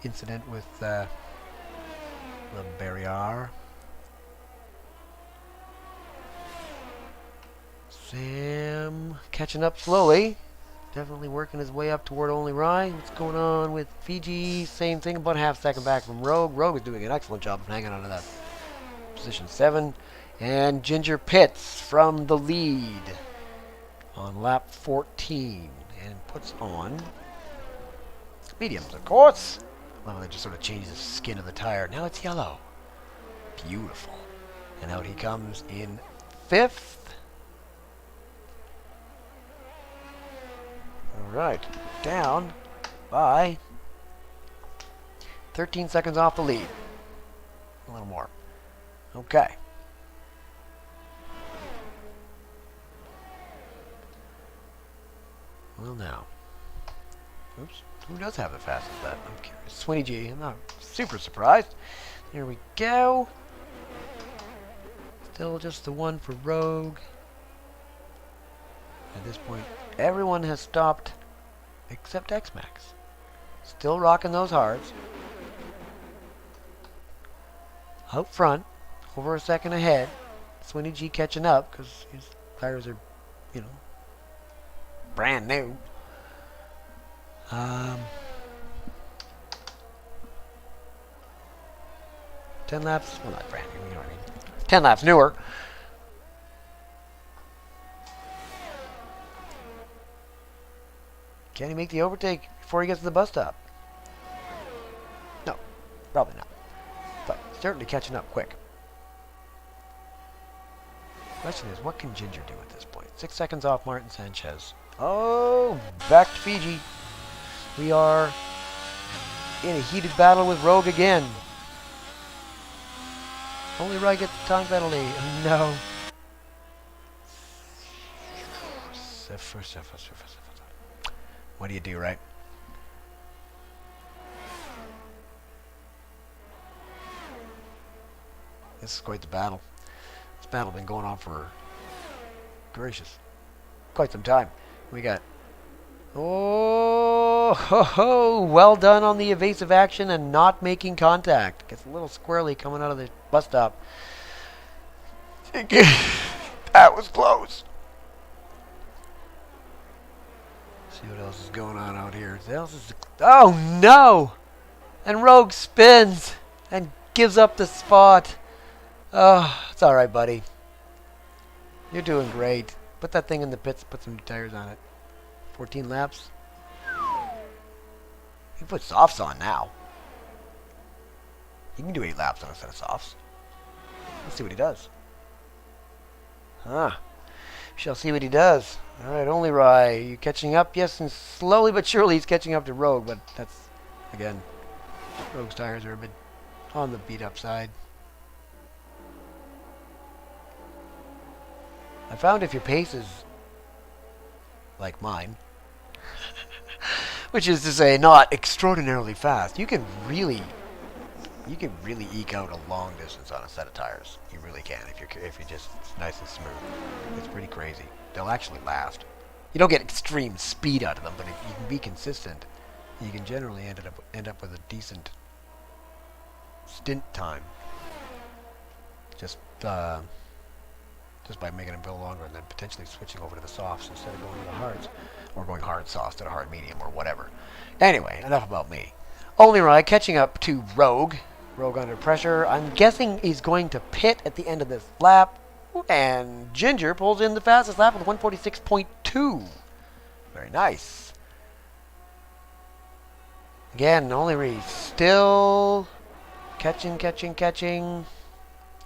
incident with the barrier. Sam catching up slowly. Definitely working his way up toward Only Rye. What's going on with Fiji? Same thing, about a half second back from Rogue. Rogue is doing an excellent job of hanging on to that position 7. And Ginger pits from the lead on lap 14 and puts on mediums, of course. Well, it just sort of changes the skin of the tire. Now it's yellow. Beautiful. And out he comes in 5th. All right, down by 13 seconds off the lead. A little more. Okay. Well, now. Oops. Who does have the fastest lap? I'm curious. Swinny G. I'm not super surprised. Here we go. Still just the one for Rogue. At this point, everyone has stopped except X-Max. Still rocking those hards. Out front, over a second ahead. Swinny G catching up because his tires are, you know, brand new. 10 laps, well, not brand new, you know what I mean. 10 laps newer. Can he make the overtake before he gets to the bus stop? No, probably not. But certainly catching up quick. Question is, what can Ginger do at this point? 6 seconds off Martin Sanchez. Oh, back to Fiji. We are in a heated battle with Rogue again. Only Rye gets the time penalty. No. What do you do, right? This is quite the battle. This battle has been going on for, gracious, quite some time. We got, oh, ho, ho, well done on the evasive action and not making contact. Gets a little squirrely coming out of the bus stop. That was close. See what else is going on out here. Oh no! And Rogue spins and gives up the spot. Oh, it's all right, buddy. You're doing great. Put that thing in the pits. Put some new tires on it. 14 laps. He put softs on now. He can do 8 laps on a set of softs. Let's see what he does. Huh. Shall see what he does. All right, only Rye. You catching up? Yes, and slowly but surely he's catching up to Rogue, but that's, again, Rogue's tires are a bit on the beat-up side. I found if your pace is like mine, which is to say not extraordinarily fast, you can really eke out a long distance on a set of tires. You really can if you're just nice and smooth. It's pretty crazy. They'll actually last. You don't get extreme speed out of them, but if you can be consistent, you can generally end up with a decent stint time. Just by making them go longer and then potentially switching over to the softs instead of going to the hards, or going hard softs to the hard medium or whatever. Anyway, enough about me. Only Rye catching up to Rogue. Rogue under pressure. I'm guessing he's going to pit at the end of this lap. And Ginger pulls in the fastest lap with 146.2. Very nice. Again, Only Rye still catching.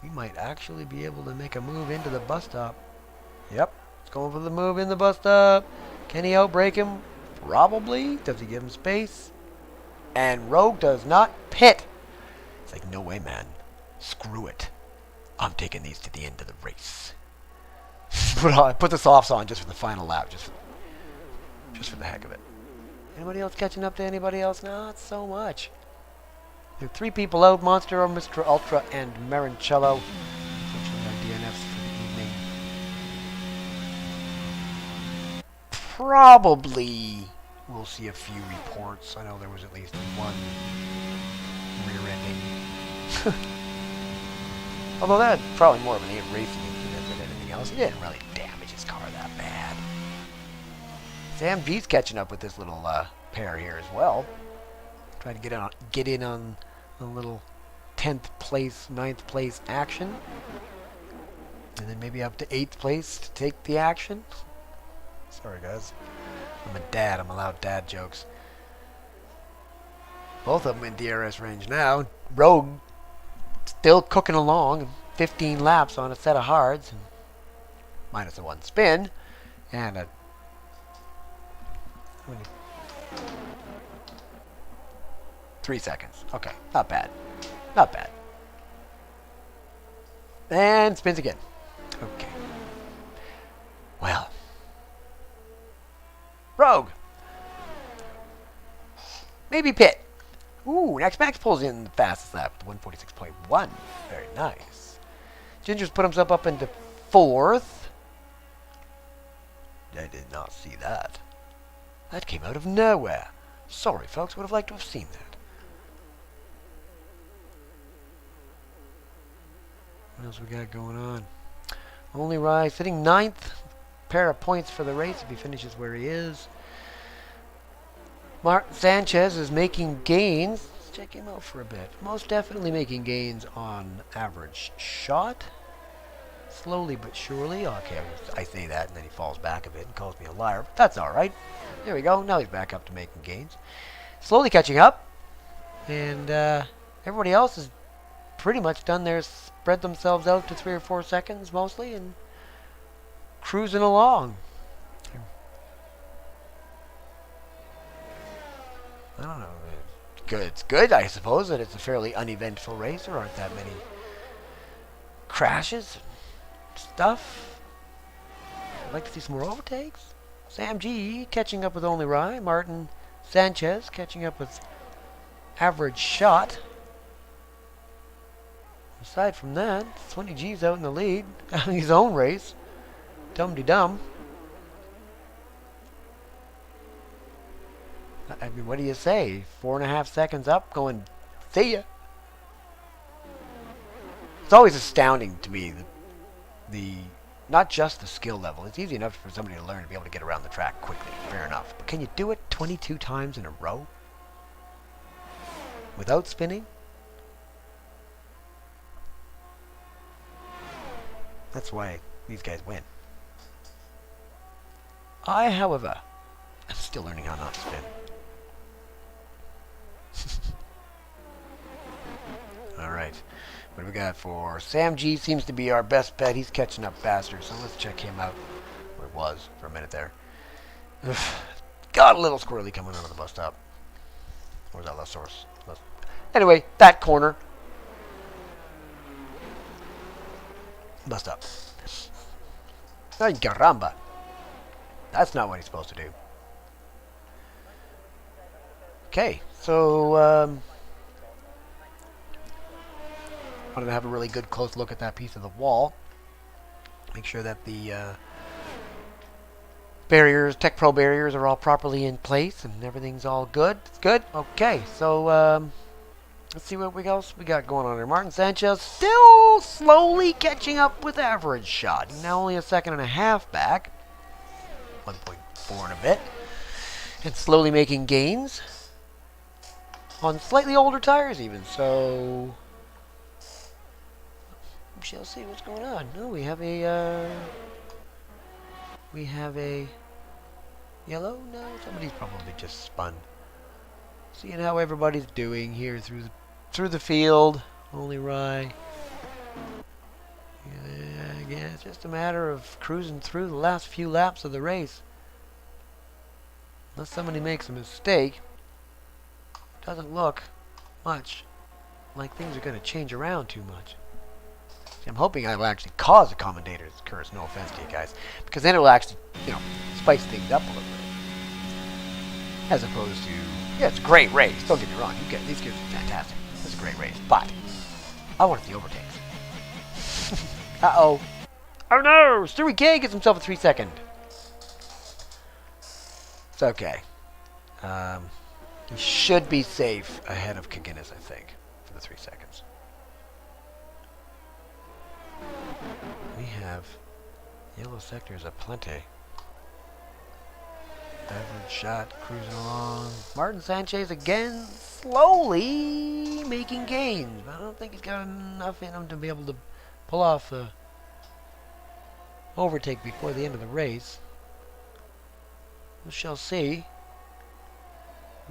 He might actually be able to make a move into the bus stop. Yep, he's going for the move in the bus stop. Can he outbrake him? Probably. Does he give him space? And Rogue does not pit. It's like, no way, man. Screw it. I'm taking these to the end of the race. Put the softs on just for the final lap, just for the heck of it. Anybody else catching up to anybody else? Not so much. There are 3 people out, Monster, Mr. Ultra, and Marincello. Unfortunately, our DNFs for the evening. Probably we'll see a few reports. I know there was at least one rear-ending. Although that's probably more of an racing incident than anything else. He didn't really damage his car that bad. Sam G's catching up with this little pair here as well. Trying to get in on a little 10th place, 9th place action. And then maybe up to 8th place to take the action. Sorry, guys. I'm a dad. I'm allowed dad jokes. Both of them in DRS range now. Rogue still cooking along. 15 laps on a set of hards. Minus the one spin. And a... 3 seconds. Okay, not bad. Not bad. And spins again. Okay. Well. Rogue. Maybe pit. Ooh, next Max pulls in the fastest lap with 146.1. Very nice. Ginger's put himself up into 4th. I did not see that. That came out of nowhere. Sorry, folks. Would have liked to have seen that. What else we got going on? Only Rye sitting 9th. Pair of points for the race if he finishes where he is. Martin Sanchez is making gains. Let's check him out for a bit. Most definitely making gains on average shot. Slowly but surely. Okay, I say that and then he falls back a bit and calls me a liar. But that's alright. There we go. Now he's back up to making gains. Slowly catching up. And everybody else has pretty much done their... spread themselves out to 3 or 4 seconds mostly and cruising along. I don't know. It's good, I suppose, that it's a fairly uneventful race. There aren't that many crashes and stuff. I'd like to see some more overtakes. Sam G catching up with Only Rye. Martin Sanchez catching up with Average Shot. Aside from that, 20 G's out in the lead. Having his own race. Dum-de-dum. I mean, what do you say? 4.5 seconds up, going, see ya. It's always astounding to me, the not just the skill level. It's easy enough for somebody to learn to be able to get around the track quickly, fair enough. But can you do it 22 times in a row? Without spinning? That's why these guys win. I, however, am still learning how not to spin. Alright. What do we got for Sam G? Seems to be our best bet. He's catching up faster, so let's check him out. Where it was for a minute there. Got a little squirrely coming out of the bus stop. Where's that last source? Anyway, that corner. Bus stop. Ay, caramba. That's not what he's supposed to do. Okay, so wanted to have a really good close look at that piece of the wall. Make sure that the barriers, Tech Pro barriers, are all properly in place and everything's all good. It's good. Okay, so let's see what else we got going on here. Martin Sanchez still slowly catching up with Average Shot. Now only 1.5 seconds back. 1.4 and a bit. And slowly making gains. On slightly older tires even, so... we shall see what's going on. No, we have a... yellow? No, somebody's probably just spun. Seeing how everybody's doing here through the field. Only Rye. Yeah, again, it's just a matter of cruising through the last few laps of the race. Unless somebody makes a mistake, doesn't look much like things are going to change around too much. See, I'm hoping I will actually cause a commentator's curse, no offense to you guys, because then it will actually, spice things up a little bit. As opposed to, yeah, it's a great race, don't get me wrong, these kids are fantastic. It's a great race, but I want the overtakes. Uh-oh. Oh no! Stewie K gets himself a 3 second. It's okay. He should be safe ahead of Kaginis, I think, for the 3 seconds. We have yellow sectors aplenty. Average Shot cruising along. Martin Sanchez again, slowly making gains. But I don't think he's got enough in him to be able to pull off the overtake before the end of the race. We shall see.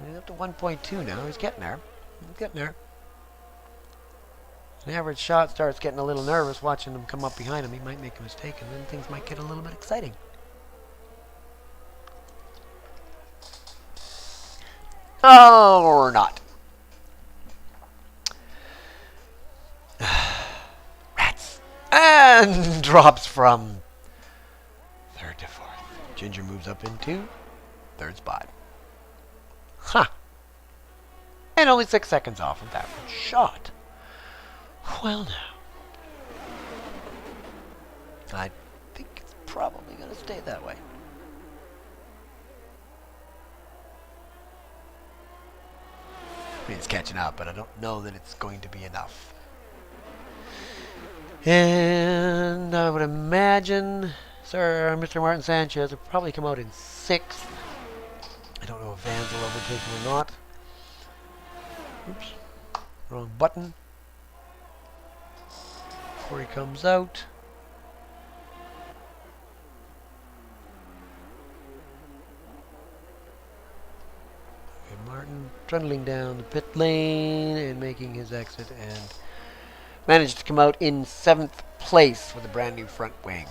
He's up to 1.2 now. He's getting there. He's getting there. An average shot starts getting a little nervous watching him come up behind him. He might make a mistake, and then things might get a little bit exciting. Oh, or not. Rats. And drops from third to fourth. Ginger moves up into third spot. Huh. And only 6 seconds off of that one shot. Well, now. I think it's probably going to stay that way. I mean, it's catching up, but I don't know that it's going to be enough. And I would imagine Mr. Martin Sanchez will probably come out in 6th. I don't know if Vans will overtake him or not. Oops. Wrong button. Before he comes out. Okay, Martin trundling down the pit lane and making his exit and managed to come out in 7th place with a brand new front wing.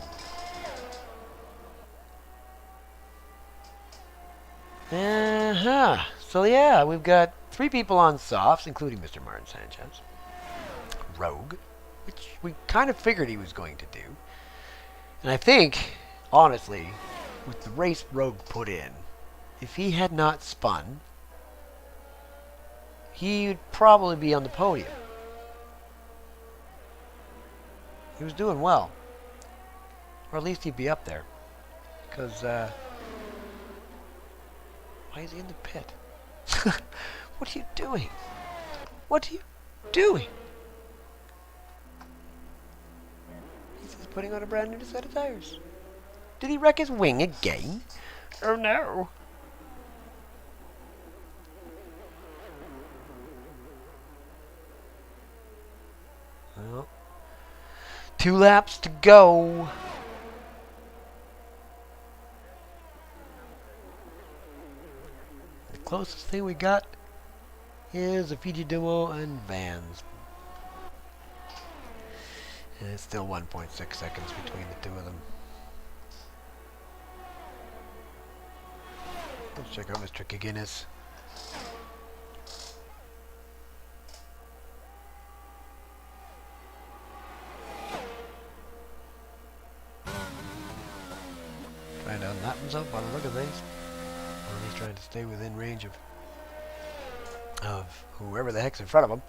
So yeah, we've got 3 people on softs, including Mr. Martin Sanchez. Rogue, which we kind of figured he was going to do. And I think, honestly, with the race Rogue put in, if he had not spun, he would probably be on the podium. He was doing well. Or at least he'd be up there. Because, why is he in the pit? What are you doing? What are you doing? He's just putting on a brand new set of tires. Did he wreck his wing again? Oh no. Well, 2 laps to go. The closest thing we got is a Fiji Duo and Vans. And it's still 1.6 seconds between the 2 of them. Let's check out Mr. Guinness. Trying to unlap himself by the look of things. Or he's trying to stay within range of whoever the heck's in front of him.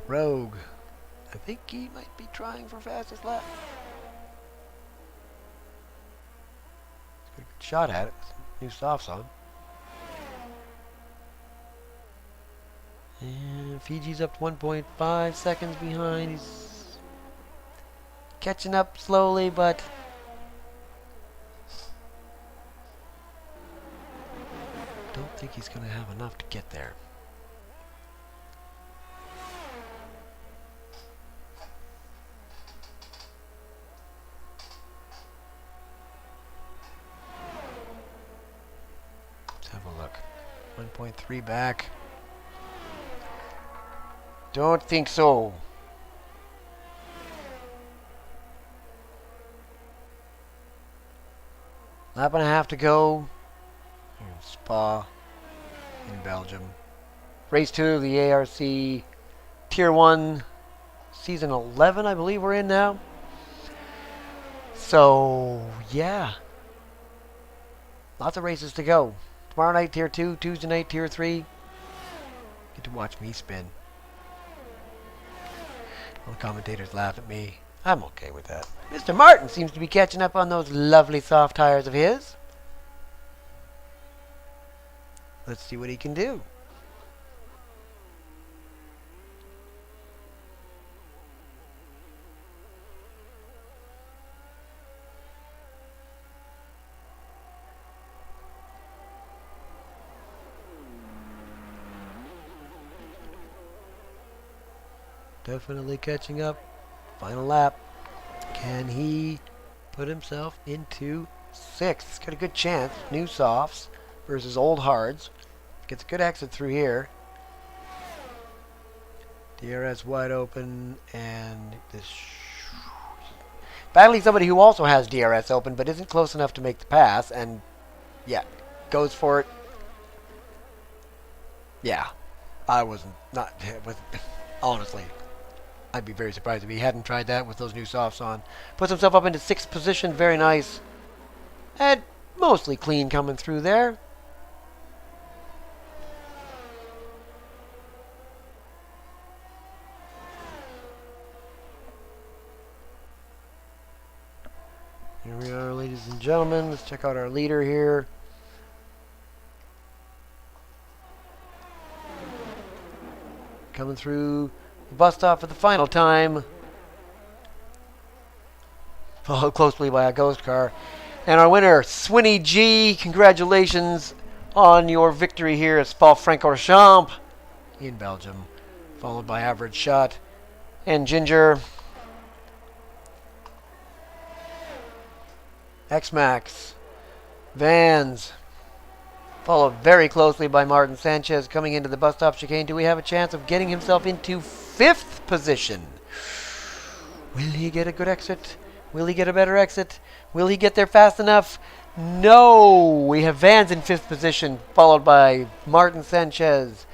Rogue. I think he might be trying for fastest lap. He's got a good shot at it. New softs on. And Fiji's up to 1.5 seconds behind. He's catching up slowly, but don't think he's going to have enough to get there. Let's have a look. 1.3 back. Don't think so. Lap and a half to go. Here in Spa, in Belgium. Race 2 of the ARC Tier 1 Season 11, I believe we're in now. So, yeah. Lots of races to go. Tomorrow night, Tier 2. Tuesday night, Tier 3. Get to watch me spin. All the commentators laugh at me. I'm okay with that. Mr. Martin seems to be catching up on those lovely soft tires of his. Let's see what he can do. Definitely catching up. Final lap. Can he put himself into Sixth. Got a good chance. New softs versus old hards. Gets a good exit through here. DRS wide open, and this battling somebody who also has DRS open but isn't close enough to make the pass, and yeah, goes for it. Yeah, I wasn't not with honestly. I'd be very surprised if he hadn't tried that with those new softs on. Puts himself up into 6th position, very nice. And mostly clean coming through there. Here we are, ladies and gentlemen. Let's check out our leader here. Coming through the bus stop for the final time. Followed closely by a ghost car. And our winner, Swinny G. Congratulations on your victory here at Spa-Francorchamps in Belgium. Followed by Average Shot and Ginger. X-Max. Vans. Followed very closely by Martin Sanchez coming into the bus stop chicane. Do we have a chance of getting himself into 5th position? Will he get a good exit? Will he get a better exit? Will he get there fast enough? No! We have Vans in 5th position, followed by Martin Sanchez.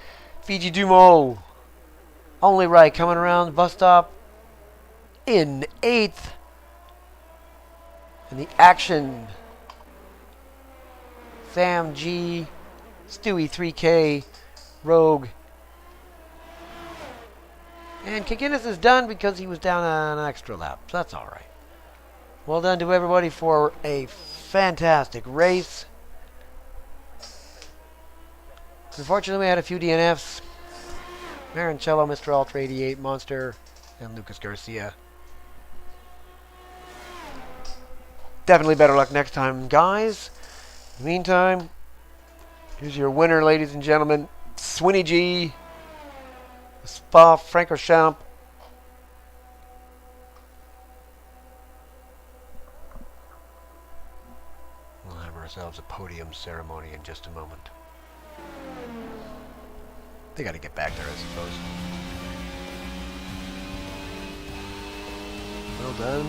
Fiji Dumo. Only right coming around the bus stop in 8th. And the action. Sam G, Stewie 3K, Rogue. And Kikinis is done because he was down on an extra lap. So that's all right. Well done to everybody for a fantastic race. Unfortunately, we had a few DNFs. Marancello, Mr. Ultra 88, Monster, and Lucas Garcia. Definitely better luck next time, guys. In the meantime, here's your winner, ladies and gentlemen. Swinny G. Spa-Francorchamps. We'll have ourselves a podium ceremony in just a moment. They got to get back there, I suppose. Well done.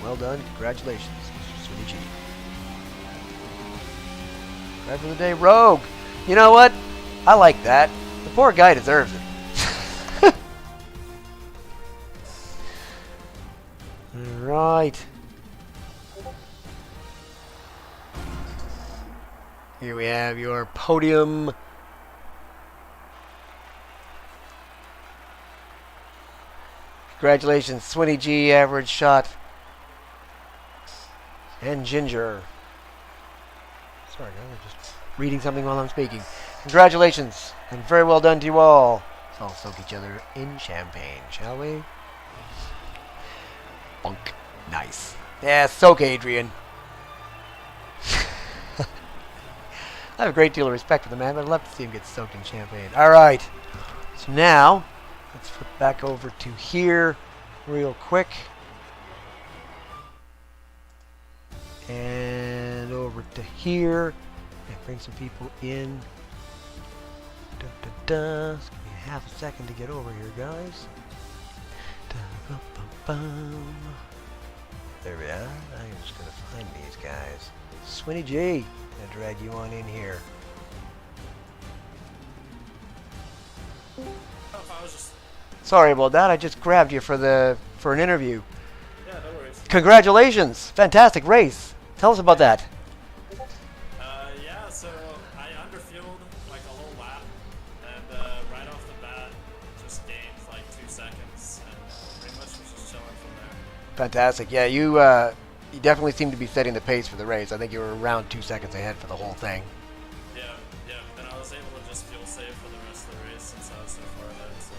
Well done. Congratulations, Mr. Swinny G. Right for the day, Rogue. You know what? I like that. The poor guy deserves it. Alright. Here we have your podium. Congratulations, Swinny G, Average Shot, and Ginger. Sorry, I'm just reading something while I'm speaking. Congratulations, and very well done to you all. Let's all soak each other in champagne, shall we? Bunk. Nice. Yeah, soak Adrian. I have a great deal of respect for the man, but I'd love to see him get soaked in champagne. Alright. So now, let's flip back over to here real quick. And over to here. And bring some people in. Dun, dun, dun. Just give me half a second to get over here, guys. Dun, bum, bum, bum. There we are. I'm just going to find these guys. Swinny G. Gonna drag you on in here. Sorry about that. I just grabbed you for an interview. Yeah, no worries. Congratulations! Fantastic race. Tell us about that. Yeah, so I underfueled like a whole lap, and right off the bat, just gained like 2 seconds, and pretty much was just chilling from there. Fantastic. Yeah, you definitely seem to be setting the pace for the race. I think you were around 2 seconds ahead for the whole thing. Yeah, and I was able to just fuel save for the rest of the race since I was so far ahead, so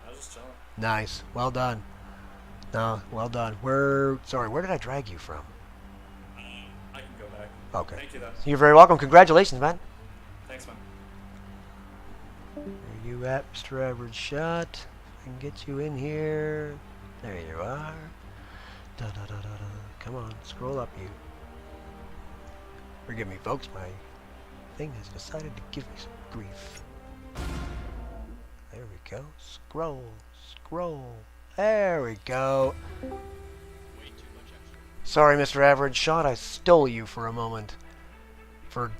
I was just chilling. Nice. Well done. No, well done. Where did I drag you from? I can go back. Okay. Thank you, though. You're very welcome. Congratulations, man. Thanks, man. Where you at, Mr. Average Shot? I can get you in here. There you are. Da, da, da, da, da. Come on, scroll up, you. Forgive me, folks. My thing has decided to give me some grief. There we go. Scroll. Scroll. There we go. Sorry, Mr. Average Shot. I stole you for a moment. For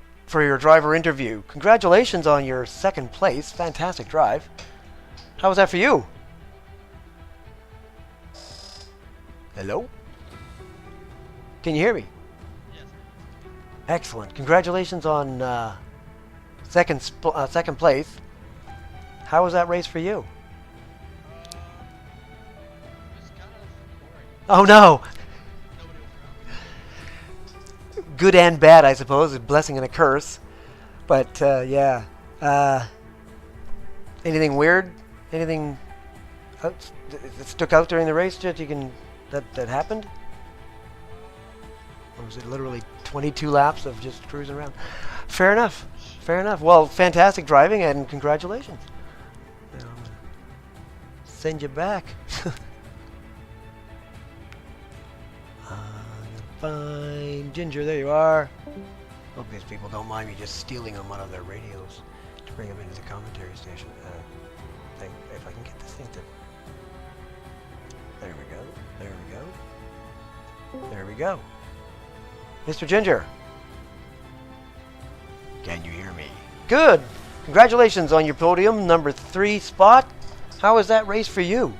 your driver interview. Congratulations on your second place. Fantastic drive. How was that for you? Hello? Can you hear me? Yes. Excellent. Congratulations on second place. How was that race for you? It was kind of boring. Oh no! Nobody was around. Good and bad, I suppose. A blessing and a curse. But yeah. Anything weird? Anything that stuck out during the race that you can that happened? Or was it literally 22 laps of just cruising around? Fair enough. Fair enough. Well, fantastic driving and congratulations. I'm gonna send you back. Fine, Ginger, there you are. Hope these people don't mind me just stealing them out of their radios to bring them into the commentary station. Thing. If I can get this thing to... There we go. There we go. There we go. Mr. Ginger. Can you hear me? Good. Congratulations on your podium, number 3 spot. How was that race for you?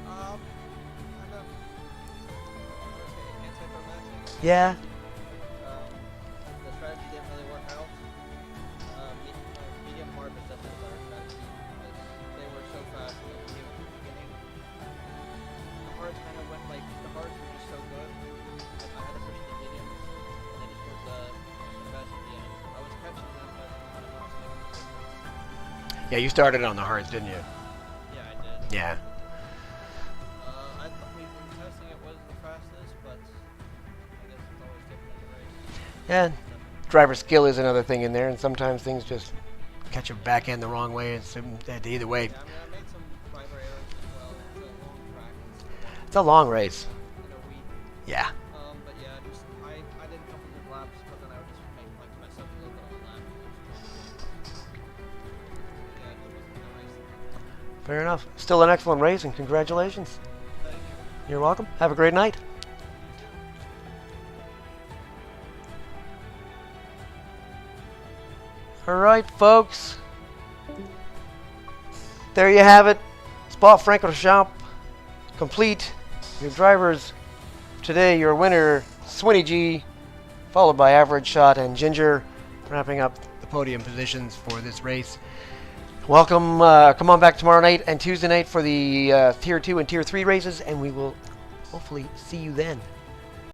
Kind of, anticlimactic. Yeah. The strategy didn't really work out. Medium hard was definitely a better strategy because they were so fast in the beginning. The hards kind of went like the hards were just so good. I had to push the mediums, and they just were the best at the end. I was catching them, but I don't know. It's making a difference. Yeah, you started on the hards, didn't you? Yeah, I did. Yeah. I thought we were testing it was the fastest, but I guess it's always different in the race. Yeah. Driver skill is another thing in there, and sometimes things just catch your back end the wrong way. It's either way. Yeah, I made some driver errors as well. It's a long track. It's a long race. In a week. Yeah. But yeah, just I did a couple good laps, but then I would just make like mess up a little bit on that. Yeah, it wasn't that race. Fair enough. Still an excellent race, and congratulations. Thank you. You're welcome. Have a great night. Alright, folks. There you have it. Spa Francorchamps complete. Your drivers today, your winner, Swinny G, followed by Average Shot and Ginger, wrapping up the podium positions for this race. Welcome. Come on back tomorrow night and Tuesday night for the Tier 2 and Tier 3 races, and we will hopefully see you then.